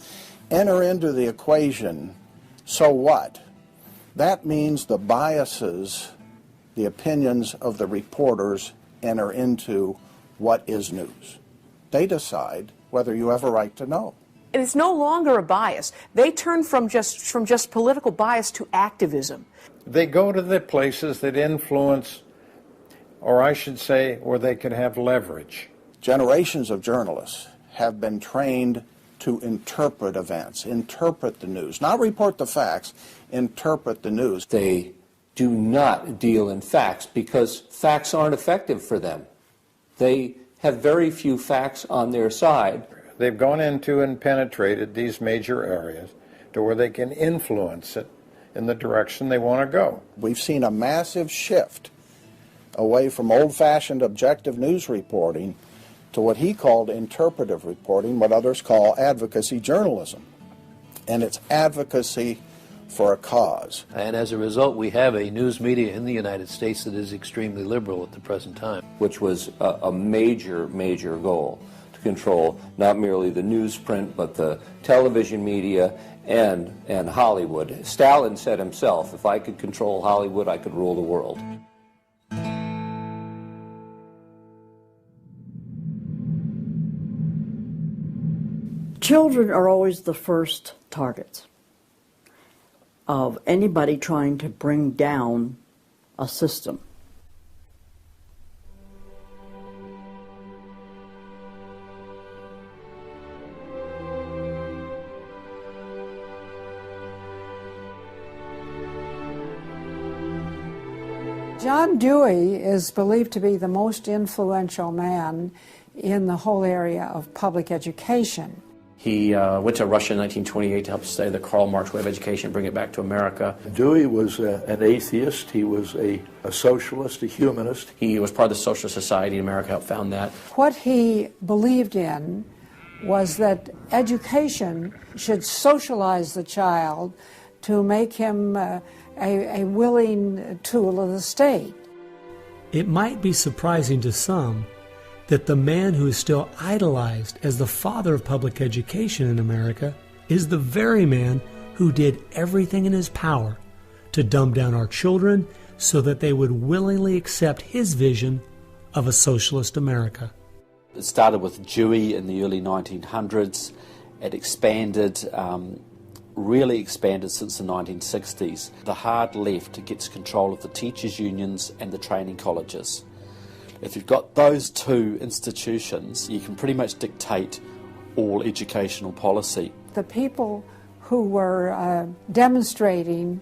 enter into the equation, so what? That means the biases, the opinions of the reporters enter into what is news. They decide whether you have a right to know. And it's no longer a bias. They turn from just political bias to activism. They go to the places that influence, or I should say, where they can have leverage. Generations of journalists have been trained to interpret events, interpret the news, not report the facts, interpret the news. They do not deal in facts because facts aren't effective for them. They have very few facts on their side. They've gone into and penetrated these major areas to where they can influence it in the direction they want to go. We've seen a massive shift away from old-fashioned objective news reporting to what he called interpretive reporting, what others call advocacy journalism. And it's advocacy for a cause. And as a result, we have a news media in the United States that is extremely liberal at the present time. Which was a major, major goal, to control not merely the newsprint, but the television media and Hollywood. Stalin said himself, if I could control Hollywood, I could rule the world. Children are always the first targets of anybody trying to bring down a system. John Dewey is believed to be the most influential man in the whole area of public education. He went to Russia in 1928 to help study the Karl Marx way of education and bring it back to America. Dewey was an atheist. He was a socialist, a humanist. He was part of the Socialist Society in America, helped found that. What he believed in was that education should socialize the child to make him a willing tool of the state. It might be surprising to some that the man who is still idolized as the father of public education in America is the very man who did everything in his power to dumb down our children so that they would willingly accept his vision of a socialist America. It started with Dewey in the early 1900s. It expanded, really expanded since the 1960s. The hard left gets control of the teachers' unions and the training colleges. If you've got those two institutions, you can pretty much dictate all educational policy. The people who were demonstrating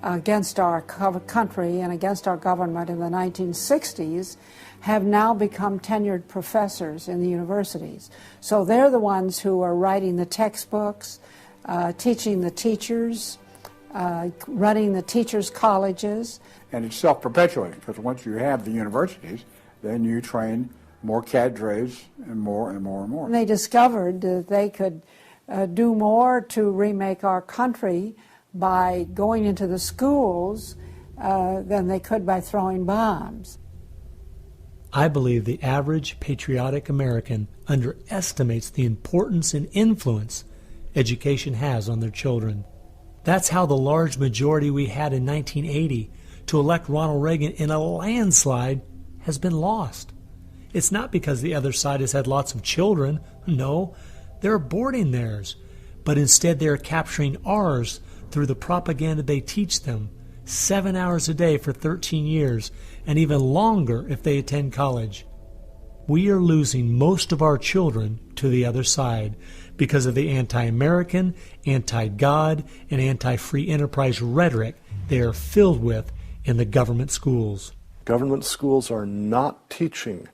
against our country and against our government in the 1960s have now become tenured professors in the universities. So they're the ones who are writing the textbooks, teaching the teachers, running the teachers' colleges. And it's self-perpetuating, because once you have the universities, then you train more cadres and more and more and more. And they discovered that they could do more to remake our country by going into the schools than they could by throwing bombs. I believe the average patriotic American underestimates the importance and influence education has on their children. That's how the large majority we had in 1980 to elect Ronald Reagan in a landslide has been lost. It's not because the other side has had lots of children. No, they're aborting theirs. But instead they're capturing ours through the propaganda they teach them, 7 hours a day for 13 years, and even longer if they attend college. We are losing most of our children to the other side because of the anti-American, anti-God, and anti-free enterprise rhetoric they are filled with in the government schools. Government schools are not teaching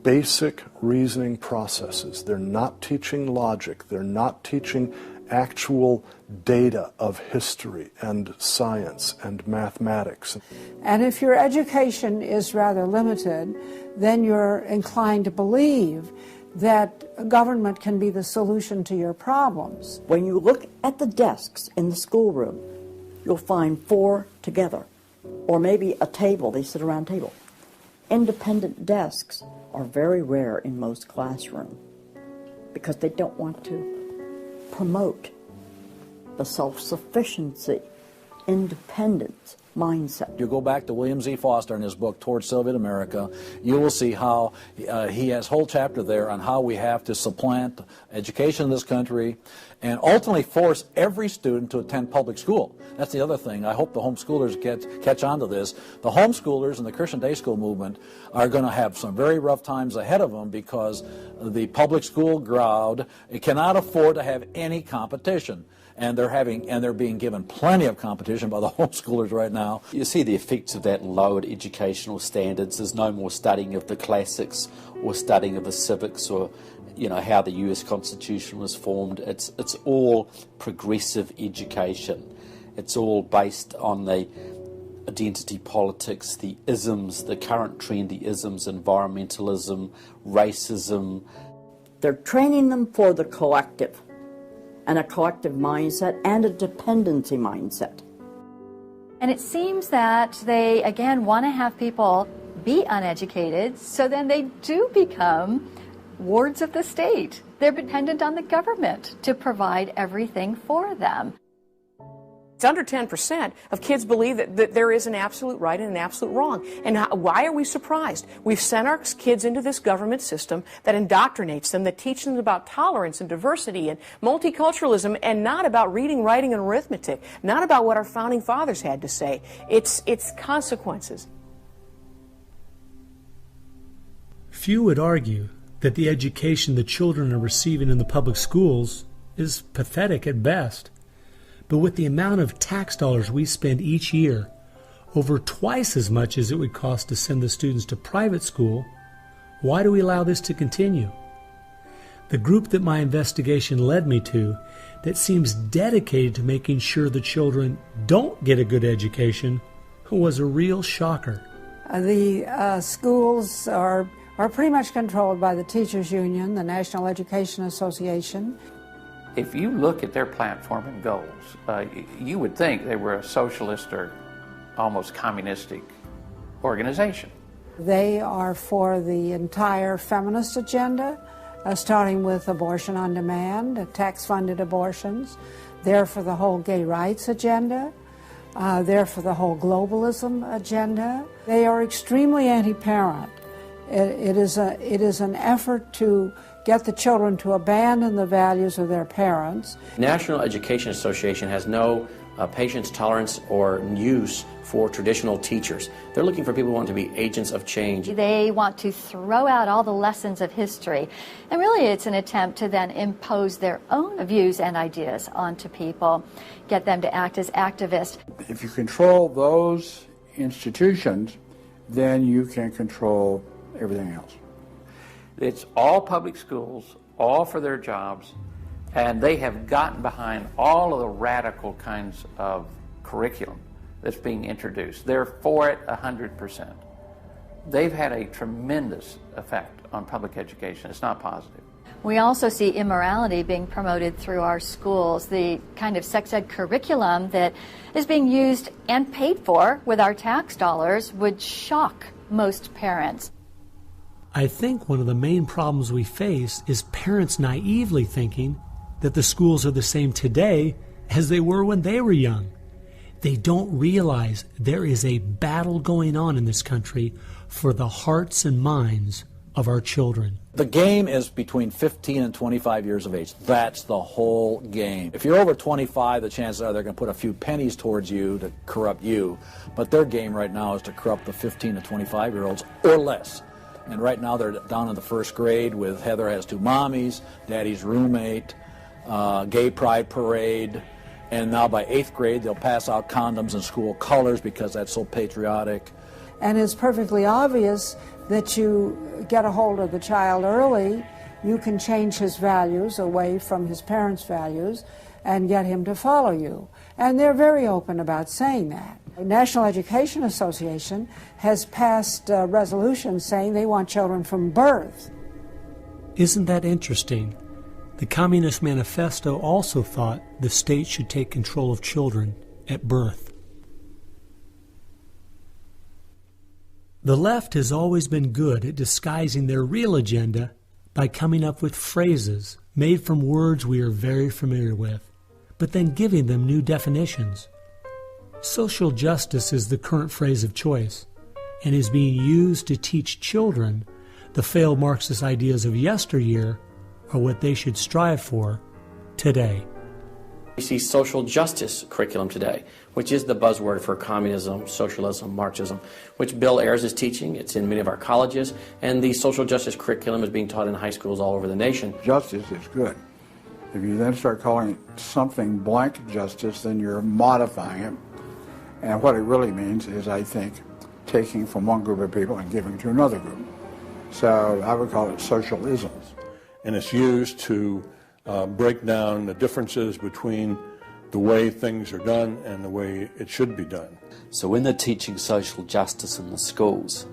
basic reasoning processes. They're not teaching logic. They're not teaching actual data of history and science and mathematics. And if your education is rather limited, then you're inclined to believe that government can be the solution to your problems. When you look at the desks in the schoolroom, you'll find 4 together, or maybe a table, they sit around a table. Independent desks are very rare in most classrooms because they don't want to promote the self-sufficiency, independence mindset. You go back to William Z. Foster in his book, Towards Soviet America, you will see how he has a whole chapter there on how we have to supplant education in this country and ultimately force every student to attend public school. That's the other thing. I hope the homeschoolers catch on to this. The homeschoolers and the Christian day school movement are going to have some very rough times ahead of them because the public school crowd cannot afford to have any competition. And they're being given plenty of competition by the homeschoolers right now. You see the effects of that lowered educational standards. There's no more studying of the classics or studying of the civics or, you know, how the US Constitution was formed. It's all progressive education. It's all based on the identity politics, the isms, the current trendy isms, environmentalism, racism. They're training them for the collective, and a collective mindset and a dependency mindset. And it seems that they, again, want to have people be uneducated, so then they do become wards of the state. They're dependent on the government to provide everything for them. It's under 10% of kids believe that there is an absolute right and an absolute wrong. And why are we surprised? We've sent our kids into this government system that indoctrinates them, that teaches them about tolerance and diversity and multiculturalism, and not about reading, writing, and arithmetic, not about what our founding fathers had to say. It's consequences. Few would argue that the education the children are receiving in the public schools is pathetic at best. But with the amount of tax dollars we spend each year, over twice as much as it would cost to send the students to private school, why do we allow this to continue? The group that my investigation led me to, that seems dedicated to making sure the children don't get a good education, was a real shocker. The schools are pretty much controlled by the Teachers Union, the National Education Association. If you look at their platform and goals, you would think they were a socialist or almost communistic organization. They are for the entire feminist agenda, starting with abortion on demand, tax-funded abortions. They're for the whole gay rights agenda. They're for the whole globalism agenda. They are extremely anti-parent. It is an effort to get the children to abandon the values of their parents. National Education Association has no patience, tolerance, or use for traditional teachers. They're looking for people who want to be agents of change. They want to throw out all the lessons of history. And really it's an attempt to then impose their own views and ideas onto people, get them to act as activists. If you control those institutions, then you can control everything else. It's all public schools, all for their jobs, and they have gotten behind all of the radical kinds of curriculum that's being introduced. They're for it 100%. They've had a tremendous effect on public education. It's not positive. We also see immorality being promoted through our schools. The kind of sex ed curriculum that is being used and paid for with our tax dollars would shock most parents. I think one of the main problems we face is parents naively thinking that the schools are the same today as they were when they were young. They don't realize there is a battle going on in this country for the hearts and minds of our children. The game is between 15 and 25 years of age. That's the whole game. If you're over 25, the chances are they're going to put a few pennies towards you to corrupt you. But their game right now is to corrupt the 15 to 25-year-olds or less. And right now they're down in the first grade with Heather Has Two Mommies, Daddy's Roommate, Gay Pride Parade, and now by 8th grade they'll pass out condoms in school colors because that's so patriotic. And it's perfectly obvious that you get a hold of the child early, you can change his values away from his parents' values and get him to follow you. And they're very open about saying that. The National Education Association has passed resolutions saying they want children from birth. Isn't that interesting? The Communist Manifesto also thought the state should take control of children at birth. The left has always been good at disguising their real agenda by coming up with phrases made from words we are very familiar with, but then giving them new definitions. Social justice is the current phrase of choice and is being used to teach children the failed Marxist ideas of yesteryear are what they should strive for today. We see social justice curriculum today, which is the buzzword for communism, socialism, Marxism, which Bill Ayers is teaching. It's in many of our colleges, and the social justice curriculum is being taught in high schools all over the nation. Justice is good. If you then start calling it something blank justice, then you're modifying it. And what it really means is, I think, taking from one group of people and giving to another group. So I would call it socialism. And it's used to break down the differences between the way things are done and the way it should be done. So when they're teaching social justice in the schools,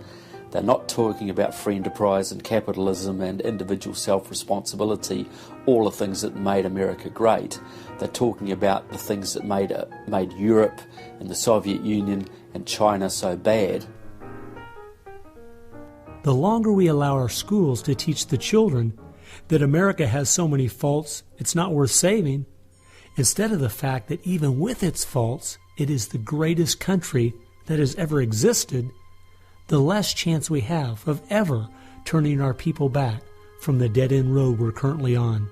they're not talking about free enterprise and capitalism and individual self-responsibility, all the things that made America great. They're talking about the things that made Europe and the Soviet Union and China so bad. The longer we allow our schools to teach the children that America has so many faults it's not worth saving, instead of the fact that even with its faults, it is the greatest country that has ever existed, the less chance we have of ever turning our people back from the dead-end road we're currently on,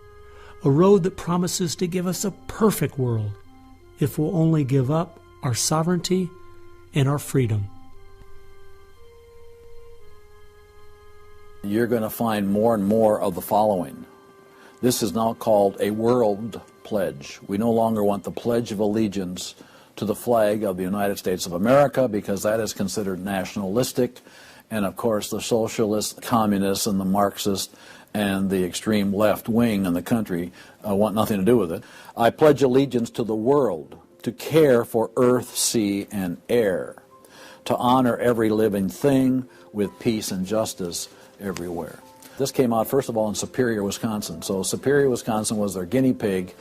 a road that promises to give us a perfect world if we'll only give up our sovereignty and our freedom. You're going to find more and more of the following. This is now called a world pledge. We no longer want the Pledge of Allegiance to the flag of the United States of America because that is considered nationalistic. And of course the socialists, communists, and the Marxists and the extreme left wing in the country want nothing to do with it. I pledge allegiance to the world, to care for earth, sea, and air, to honor every living thing with peace and justice everywhere. This came out, first of all, in Superior, Wisconsin. So Superior, Wisconsin was their guinea pig,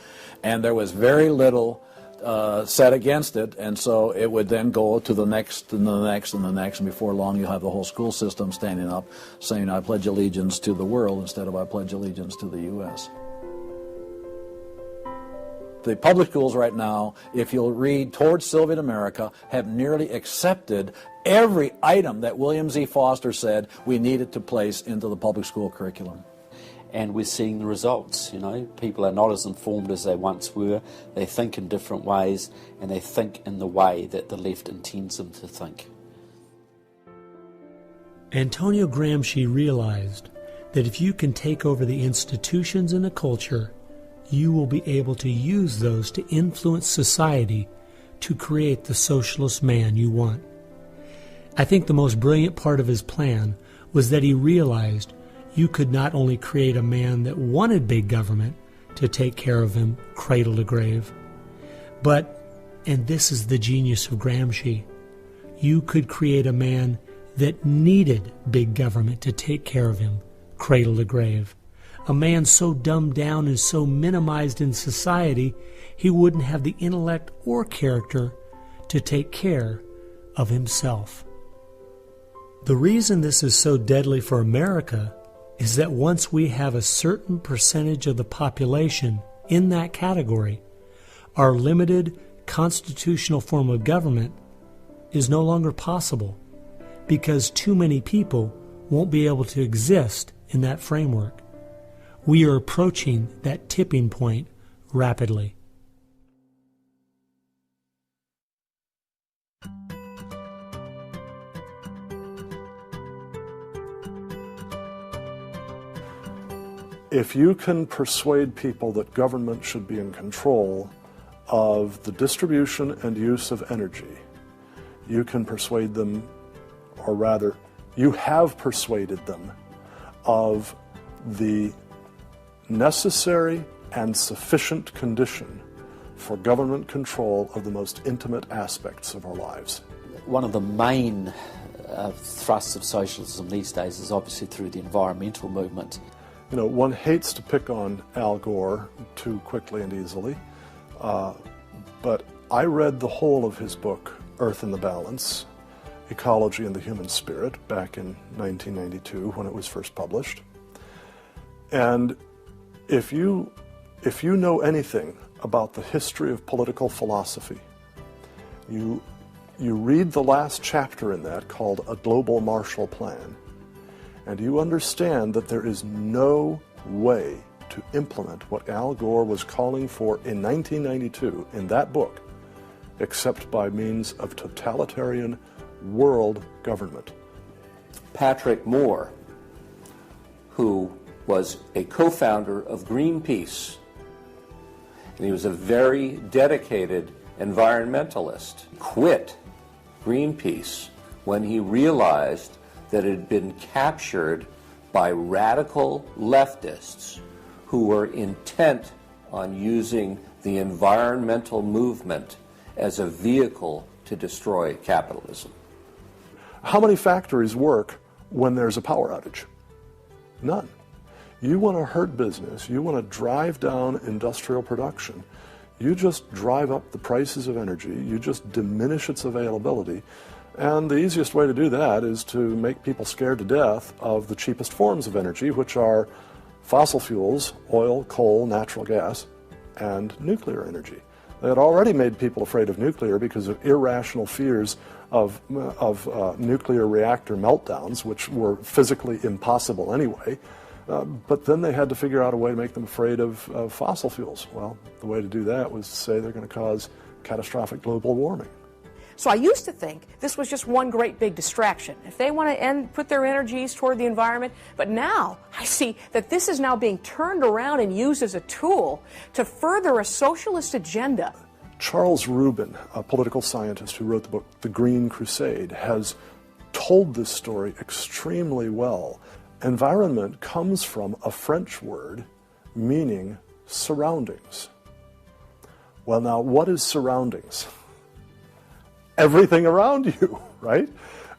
and there was very little said against it, and so it would then go to the next and the next and the next, and before long you'll have the whole school system standing up saying, I pledge allegiance to the world instead of I pledge allegiance to the U.S. The public schools right now, if you'll read Towards Soviet America, have nearly accepted every item that William Z. Foster said we needed to place into the public school curriculum. And we're seeing the results, you know. People are not as informed as they once were. They think in different ways, and they think in the way that the left intends them to think. Antonio Gramsci realized that if you can take over the institutions and the culture, you will be able to use those to influence society to create the socialist man you want. I think the most brilliant part of his plan was that he realized you could not only create a man that wanted big government to take care of him cradle to grave, but, and this is the genius of Gramsci, you could create a man that needed big government to take care of him cradle to grave. A man so dumbed down and so minimized in society, he wouldn't have the intellect or character to take care of himself. The reason this is so deadly for America is that once we have a certain percentage of the population in that category, our limited constitutional form of government is no longer possible because too many people won't be able to exist in that framework. We are approaching that tipping point rapidly. If you can persuade people that government should be in control of the distribution and use of energy, you can persuade them, or rather, you have persuaded them of the necessary and sufficient condition for government control of the most intimate aspects of our lives. One of the main thrusts of socialism these days is obviously through the environmental movement. You know, one hates to pick on Al Gore too quickly and easily, but I read the whole of his book, Earth in the Balance, Ecology and the Human Spirit, back in 1992 when it was first published. And if you know anything about the history of political philosophy You read the last chapter in that called A Global Marshall Plan, and you understand that there is no way to implement what Al Gore was calling for in 1992 in that book except by means of totalitarian world government. Patrick Moore, who was a co-founder of Greenpeace, and he was a very dedicated environmentalist, quit Greenpeace when he realized that it had been captured by radical leftists who were intent on using the environmental movement as a vehicle to destroy capitalism. How many factories work when there's a power outage? None. You want to hurt business, you want to drive down industrial production, you just drive up the prices of energy, you just diminish its availability, and the easiest way to do that is to make people scared to death of the cheapest forms of energy, which are fossil fuels, oil, coal, natural gas, and nuclear energy. They had already made people afraid of nuclear because of irrational fears of nuclear reactor meltdowns, which were physically impossible anyway. But then they had to figure out a way to make them afraid of fossil fuels. Well, the way to do that was to say they're going to cause catastrophic global warming. So I used to think this was just one great big distraction. If they want to put their energies toward the environment, but now I see that this is now being turned around and used as a tool to further a socialist agenda. Charles Rubin, a political scientist who wrote the book The Green Crusade, has told this story extremely well. Environment comes from a French word meaning surroundings. Well, now, what is surroundings? Everything around you, right?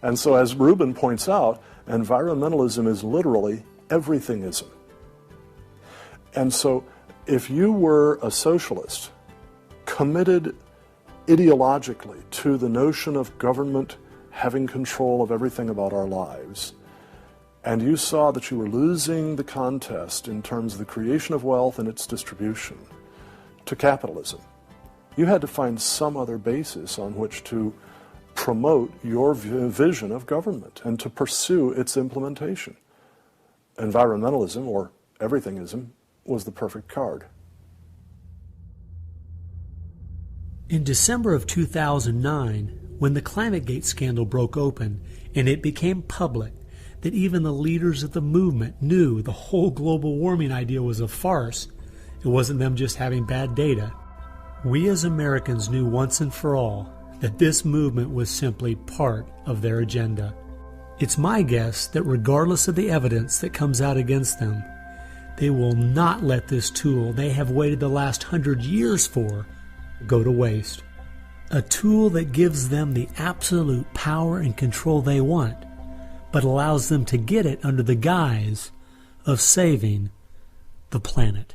And so, as Rubin points out, environmentalism is literally everythingism. And so, if you were a socialist committed ideologically to the notion of government having control of everything about our lives, and you saw that you were losing the contest in terms of the creation of wealth and its distribution to capitalism, you had to find some other basis on which to promote your vision of government and to pursue its implementation. Environmentalism, or everythingism, was the perfect card. In December of 2009, when the ClimateGate scandal broke open and it became public that even the leaders of the movement knew the whole global warming idea was a farce, it wasn't them just having bad data, we as Americans knew once and for all that this movement was simply part of their agenda. It's my guess that regardless of the evidence that comes out against them, they will not let this tool they have waited the last 100 years for go to waste. A tool that gives them the absolute power and control they want, but allows them to get it under the guise of saving the planet.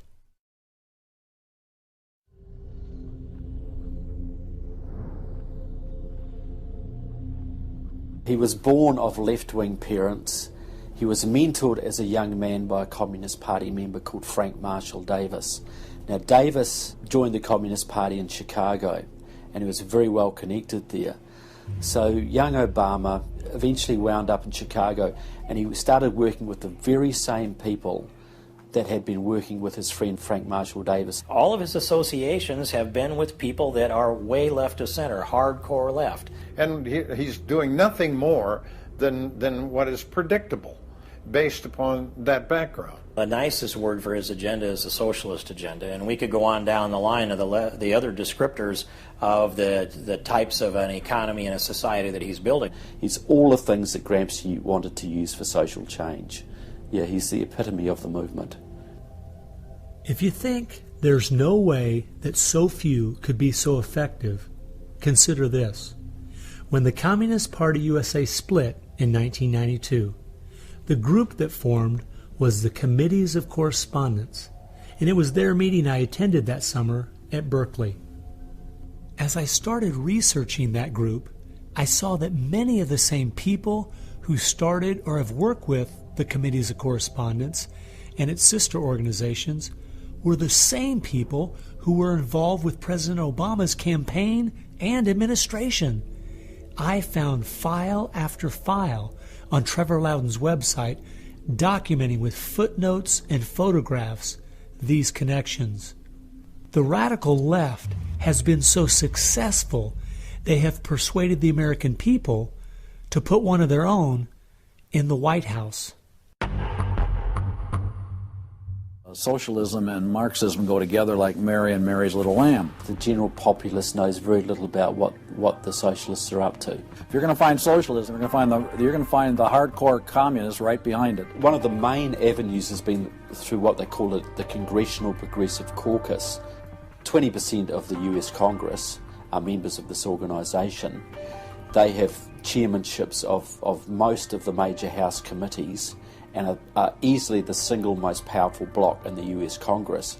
He was born of left-wing parents. He was mentored as a young man by a Communist Party member called Frank Marshall Davis. Now, Davis joined the Communist Party in Chicago, and he was very well connected there. So young Obama eventually wound up in Chicago, and he started working with the very same people that had been working with his friend Frank Marshall Davis. All of his associations have been with people that are way left of center, hardcore left. And he's doing nothing more than what is predictable based upon that background. The nicest word for his agenda is the socialist agenda, and we could go on down the line of the other descriptors of the types of an economy and a society that he's building. He's all the things that Gramsci wanted to use for social change. Yeah, he's the epitome of the movement. If you think there's no way that so few could be so effective, consider this. When the Communist Party USA split in 1992, the group that formed was the Committees of Correspondence, and it was their meeting I attended that summer at Berkeley. As I started researching that group, I saw that many of the same people who started or have worked with the Committees of Correspondence and its sister organizations were the same people who were involved with President Obama's campaign and administration. I found file after file on Trevor Loudon's website documenting with footnotes and photographs these connections. The radical left has been so successful they have persuaded the American people to put one of their own in the White House. Socialism and Marxism go together like Mary and Mary's little lamb. The general populace knows very little about what the socialists are up to. If you're going to find socialism, you're going to find the hardcore communists right behind it. One of the main avenues has been through what they call the Congressional Progressive Caucus. 20% of the US Congress are members of this organisation. They have chairmanships of most of the major House committees and are easily the single most powerful bloc in the US Congress.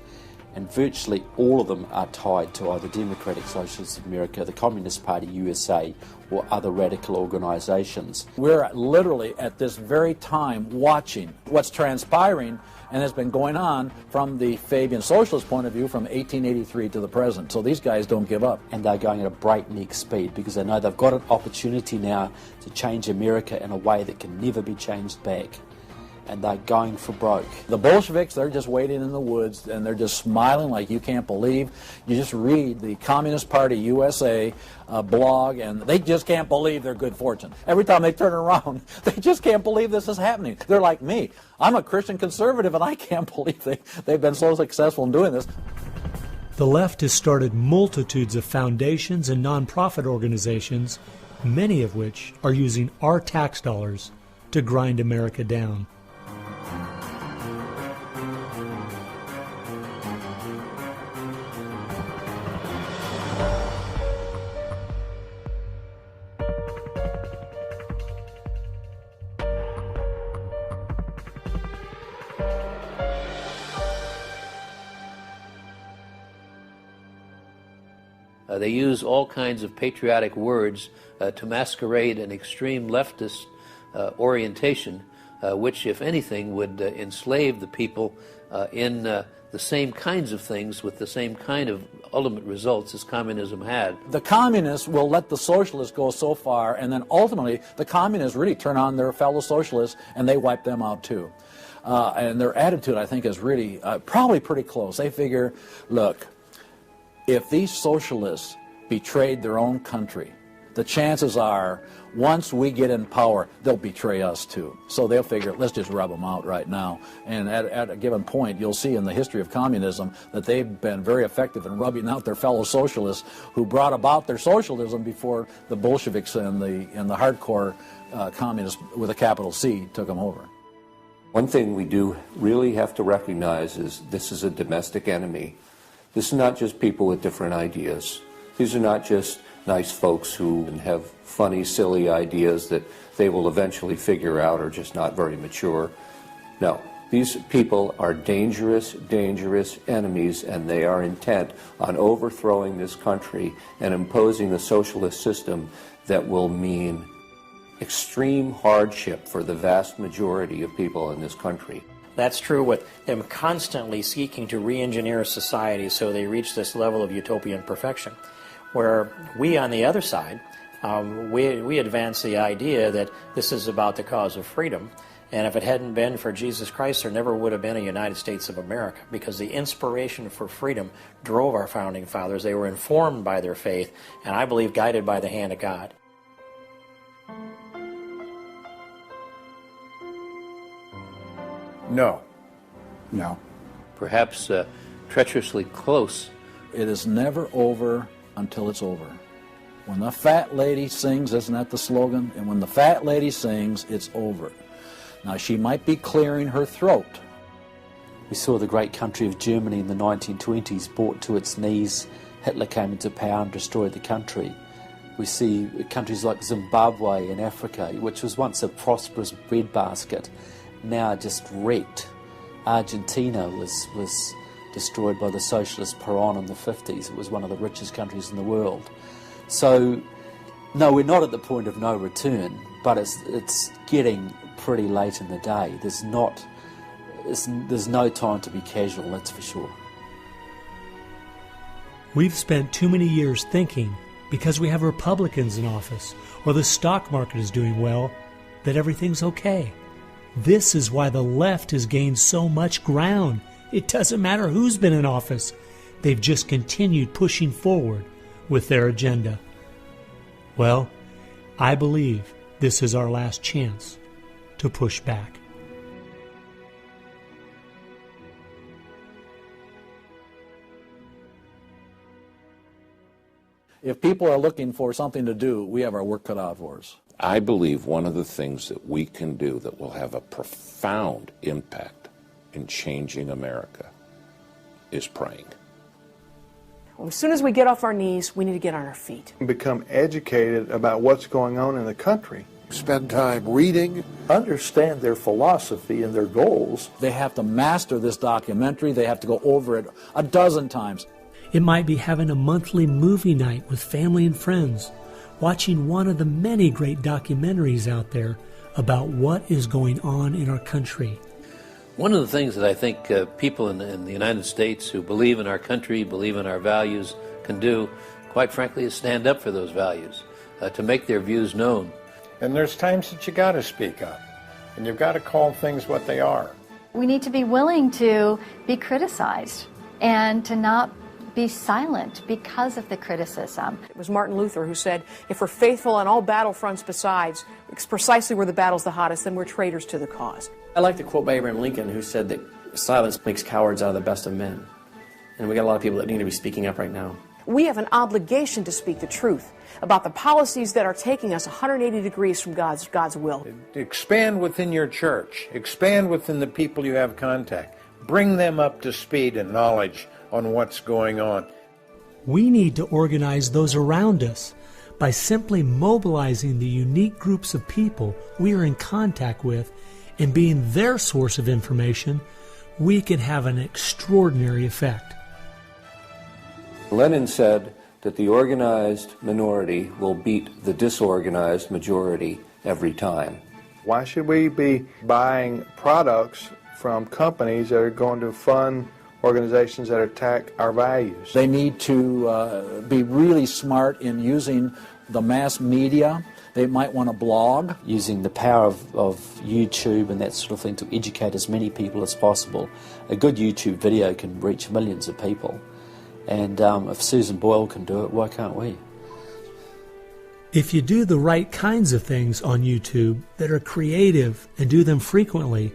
And virtually all of them are tied to either Democratic Socialists of America, the Communist Party USA, or other radical organisations. We're literally at this very time watching what's transpiring and has been going on from the Fabian socialist point of view from 1883 to the present. So these guys don't give up. And they're going at a breakneck speed because they know they've got an opportunity now to change America in a way that can never be changed back. And they're going for broke. The Bolsheviks, they're just waiting in the woods and they're just smiling like you can't believe. You just read the Communist Party USA blog and they just can't believe their good fortune. Every time they turn around, they just can't believe this is happening. They're like me. I'm a Christian conservative and I can't believe they've been so successful in doing this. The left has started multitudes of foundations and nonprofit organizations, many of which are using our tax dollars to grind America down. They use all kinds of patriotic words to masquerade an extreme leftist orientation, which, if anything, would enslave the people in the same kinds of things with the same kind of ultimate results as communism had. The communists will let the socialists go so far, and then ultimately the communists really turn on their fellow socialists and they wipe them out too. And their attitude, I think, is really probably pretty close. They figure, look, if these socialists betrayed their own country, the chances are, once we get in power, they'll betray us too. So they'll figure, let's just rub them out right now. And at a given point, you'll see in the history of communism that they've been very effective in rubbing out their fellow socialists who brought about their socialism before the Bolsheviks and the hardcore communists with a capital C took them over. One thing we do really have to recognize is this is a domestic enemy. This is not just people with different ideas. These are not just nice folks who have funny, silly ideas that they will eventually figure out are just not very mature. No, these people are dangerous, dangerous enemies, and they are intent on overthrowing this country and imposing the socialist system that will mean extreme hardship for the vast majority of people in this country. That's true with them constantly seeking to re-engineer society so they reach this level of utopian perfection. Where we, on the other side, we advance the idea that this is about the cause of freedom, and if it hadn't been for Jesus Christ, there never would have been a United States of America, because the inspiration for freedom drove our founding fathers. They were informed by their faith, and I believe guided by the hand of God. No. No. Perhaps treacherously close. It is never over until it's over. When the fat lady sings, isn't that the slogan? And when the fat lady sings, it's over. Now, she might be clearing her throat. We saw the great country of Germany in the 1920s brought to its knees. Hitler came into power and destroyed the country. We see countries like Zimbabwe in Africa, which was once a prosperous breadbasket, now just wrecked. Argentina was destroyed by the socialist Perón in the 50s. It was one of the richest countries in the world. So, no, we're not at the point of no return, but it's getting pretty late in the day. There's no time to be casual, that's for sure. We've spent too many years thinking because we have Republicans in office or the stock market is doing well that everything's okay. This is why the left has gained so much ground. It doesn't matter who's been in office. They've just continued pushing forward with their agenda. Well, I believe this is our last chance to push back. If people are looking for something to do, we have our work cut out for us. I believe one of the things that we can do that will have a profound impact in changing America is praying. Well, as soon as we get off our knees, we need to get on our feet. Become educated about what's going on in the country. Spend time reading, understand their philosophy and their goals. They have to master this documentary. They have to go over it a dozen times. It might be having a monthly movie night with family and friends, watching one of the many great documentaries out there about what is going on in our country. One of the things that I think people in the United States who believe in our country, believe in our values, can do, quite frankly, is stand up for those values, to make their views known. And there's times that you got to speak up, and you've got to call things what they are. We need to be willing to be criticized and to not be silent because of the criticism. It was Martin Luther who said, if we're faithful on all battlefronts besides, it's precisely where the battle's the hottest, then we're traitors to the cause. I like the quote by Abraham Lincoln, who said that silence makes cowards out of the best of men. And we got a lot of people that need to be speaking up right now. We have an obligation to speak the truth about the policies that are taking us 180 degrees from God's will. Expand within your church. Expand within the people you have contact. Bring them up to speed and knowledge on what's going on. We need to organize those around us by simply mobilizing the unique groups of people we are in contact with and being their source of information. We can have an extraordinary effect. Lenin said that the organized minority will beat the disorganized majority every time. Why should we be buying products from companies that are going to fund organizations that attack our values? They need to be really smart in using the mass media. They might want to blog. Using the power of YouTube and that sort of thing to educate as many people as possible. A good YouTube video can reach millions of people. And if Susan Boyle can do it, why can't we? If you do the right kinds of things on YouTube that are creative and do them frequently,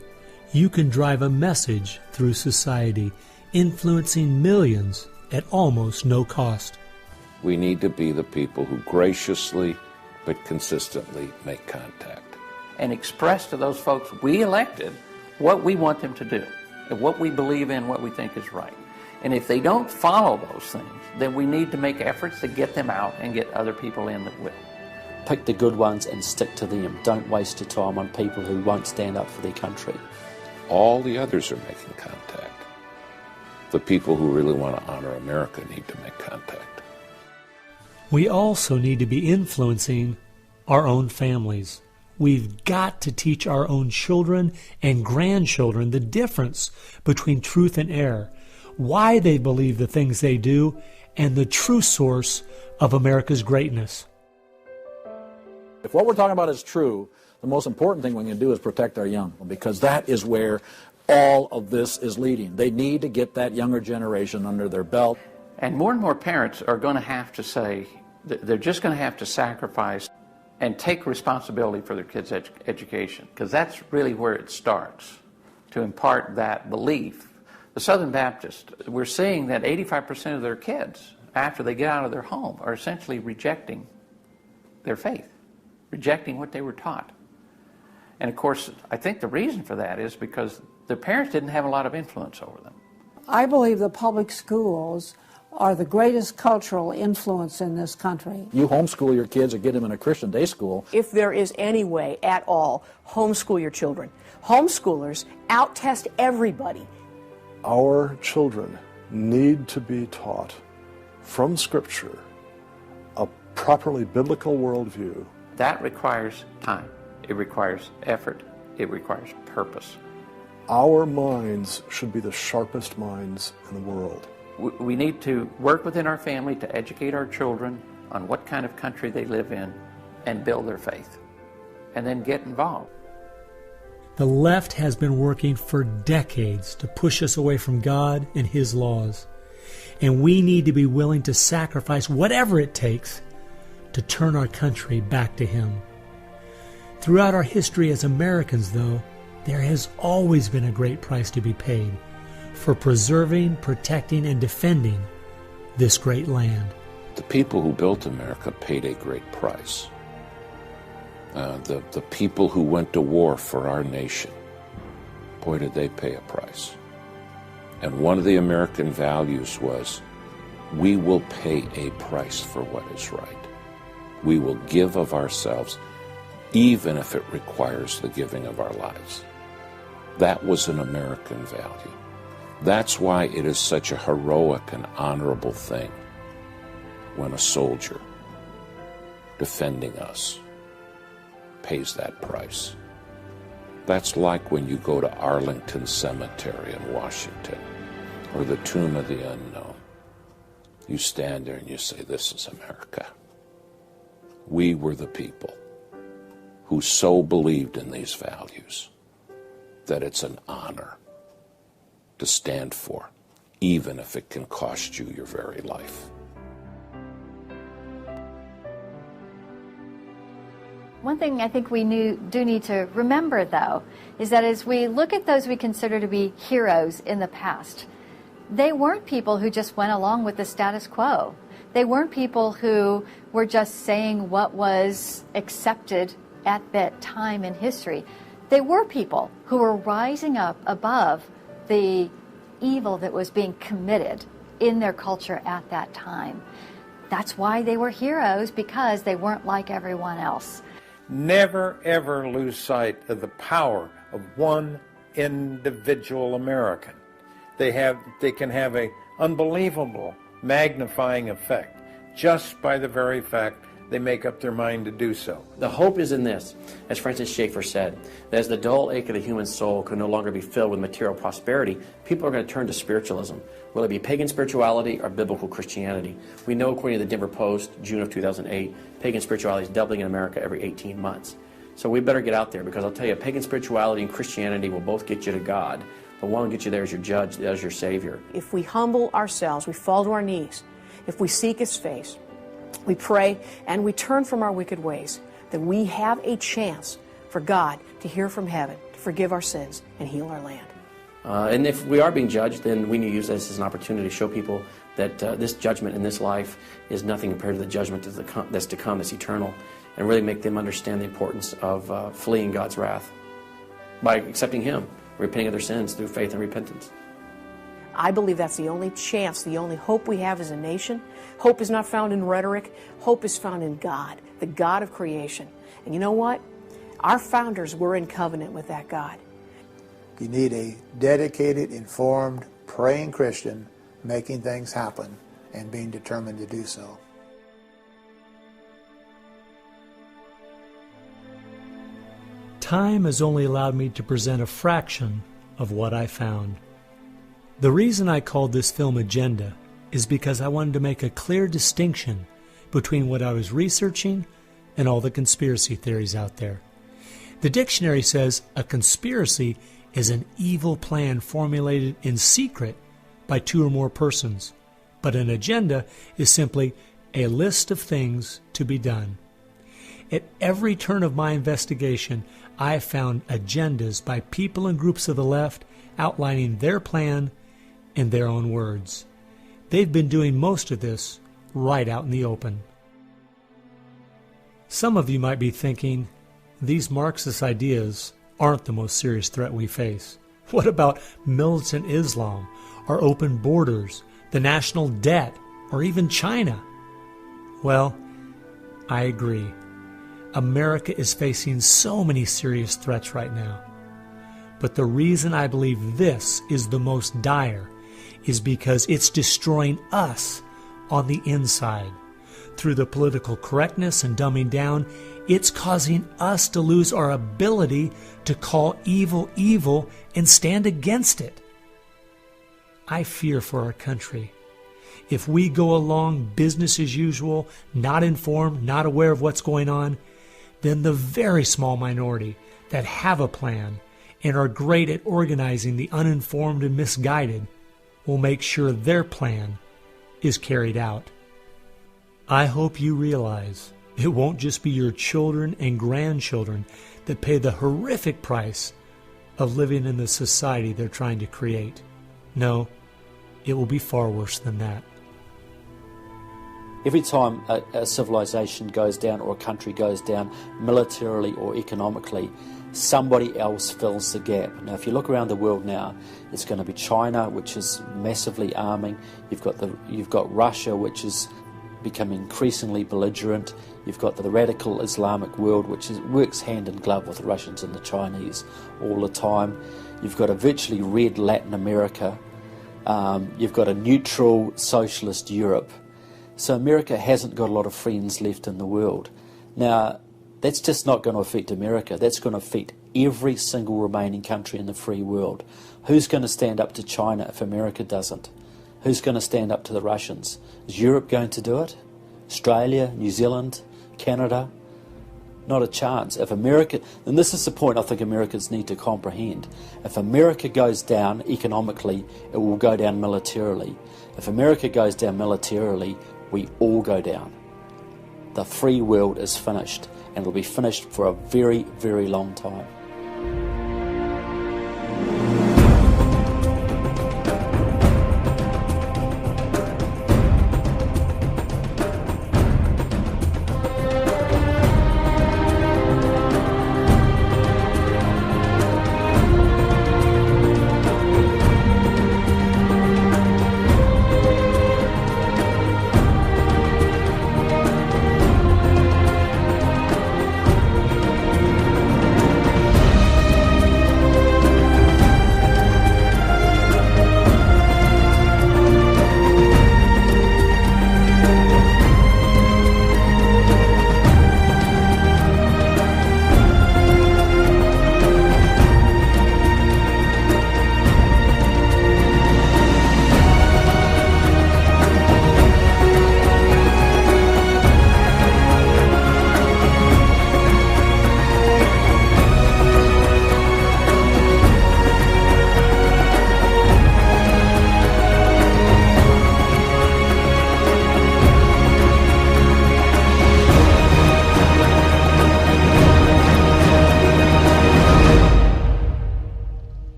you can drive a message through society, influencing millions at almost no cost. We need to be the people who graciously but consistently make contact. And express to those folks we elected what we want them to do, and what we believe in, what we think is right. And if they don't follow those things, then we need to make efforts to get them out and get other people in that will. Pick the good ones and stick to them. Don't waste your time on people who won't stand up for their country. All the others are making contact. The people who really want to honor America need to make contact. We also need to be influencing our own families. We've got to teach our own children and grandchildren the difference between truth and error, why they believe the things they do, and the true source of America's greatness. If what we're talking about is true, the most important thing we can do is protect our young, because that is where all of this is leading. They need to get that younger generation under their belt. And more parents are going to have to say, they're just going to have to sacrifice and take responsibility for their kids' education, because that's really where it starts, to impart that belief. The Southern Baptist, we're seeing that 85% of their kids, after they get out of their home, are essentially rejecting their faith, rejecting what they were taught. And of course, I think the reason for that is because their parents didn't have a lot of influence over them. I believe the public schools are the greatest cultural influence in this country. You homeschool your kids or get them in a Christian day school. If there is any way at all, homeschool your children. Homeschoolers out-test everybody. Our children need to be taught from Scripture a properly biblical worldview. That requires time. It requires effort. It requires purpose. Our minds should be the sharpest minds in the world. We need to work within our family to educate our children on what kind of country they live in and build their faith, and then get involved. The left has been working for decades to push us away from God and His laws, and we need to be willing to sacrifice whatever it takes to turn our country back to Him. Throughout our history as Americans, though, there has always been a great price to be paid for preserving, protecting, and defending this great land. The people who built America paid a great price. The people who went to war for our nation, boy, did they pay a price. And one of the American values was, we will pay a price for what is right. We will give of ourselves, even if it requires the giving of our lives. That was an American value. That's why it is such a heroic and honorable thing when a soldier defending us pays that price. That's like when you go to Arlington Cemetery in Washington, or the Tomb of the Unknown. You stand there and you say, this is America. We were the people who so believed in these values that it's an honor to stand for, even if it can cost you your very life. One thing I think we do need to remember, though, is that as we look at those we consider to be heroes in the past, they weren't people who just went along with the status quo. They weren't people who were just saying what was accepted at that time in history. They were people who were rising up above the evil that was being committed in their culture at that time. That's why they were heroes, because they weren't like everyone else. Never, ever lose sight of the power of one individual American. They can have an unbelievable magnifying effect just by the very fact they make up their mind to do so. The hope is in this, as Francis Schaeffer said, that as the dull ache of the human soul can no longer be filled with material prosperity, people are going to turn to spiritualism, whether it be pagan spirituality or biblical Christianity. We know, according to the Denver Post, June of 2008, pagan spirituality is doubling in America every 18 months. So we better get out there, because I'll tell you, pagan spirituality and Christianity will both get you to God, but one will get you there as your judge, as your Savior. If we humble ourselves, we fall to our knees, if we seek His face, we pray, and we turn from our wicked ways, then we have a chance for God to hear from heaven, to forgive our sins, and heal our land. And if we are being judged, then we need to use this as an opportunity to show people that this judgment in this life is nothing compared to the judgment that's to come, that's eternal, and really make them understand the importance of fleeing God's wrath by accepting Him, repenting of their sins through faith and repentance. I believe that's the only chance, the only hope we have as a nation. Hope is not found in rhetoric. Hope is found in God, the God of creation. And you know what? Our founders were in covenant with that God. You need a dedicated, informed, praying Christian making things happen and being determined to do so. Time has only allowed me to present a fraction of what I found. The reason I called this film Agenda is because I wanted to make a clear distinction between what I was researching and all the conspiracy theories out there. The dictionary says a conspiracy is an evil plan formulated in secret by two or more persons, but an agenda is simply a list of things to be done. At every turn of my investigation, I found agendas by people and groups of the left outlining their plan in their own words. They've been doing most of this right out in the open. Some of you might be thinking, these Marxist ideas aren't the most serious threat we face. What about militant Islam, or open borders, the national debt, or even China? Well, I agree. America is facing so many serious threats right now. But the reason I believe this is the most dire is because it's destroying us on the inside. Through the political correctness and dumbing down, it's causing us to lose our ability to call evil evil and stand against it. I fear for our country If we go along business as usual, not informed, not aware of what's going on, then the very small minority that have a plan and are great at organizing the uninformed and misguided will make sure their plan is carried out. I hope you realize it won't just be your children and grandchildren that pay the horrific price of living in the society they're trying to create. No, it will be far worse than that. Every time a civilization goes down or a country goes down militarily or economically, somebody else fills the gap. Now, if you look around the world now, it's going to be China, which is massively arming. You've got Russia, which is becoming increasingly belligerent. You've got the radical Islamic world, which works hand in glove with the Russians and the Chinese all the time. You've got a virtually red Latin America. You've got a neutral socialist Europe. So America hasn't got a lot of friends left in the world. Now, that's just not going to affect America. That's going to affect every single remaining country in the free world. Who's going to stand up to China if America doesn't? Who's going to stand up to the Russians? Is Europe going to do it? Australia, New Zealand, Canada? Not a chance. If America, and this is the point I think Americans need to comprehend, if America goes down economically, it will go down militarily. If America goes down militarily, we all go down. The free world is finished, and it will be finished for a very, very long time.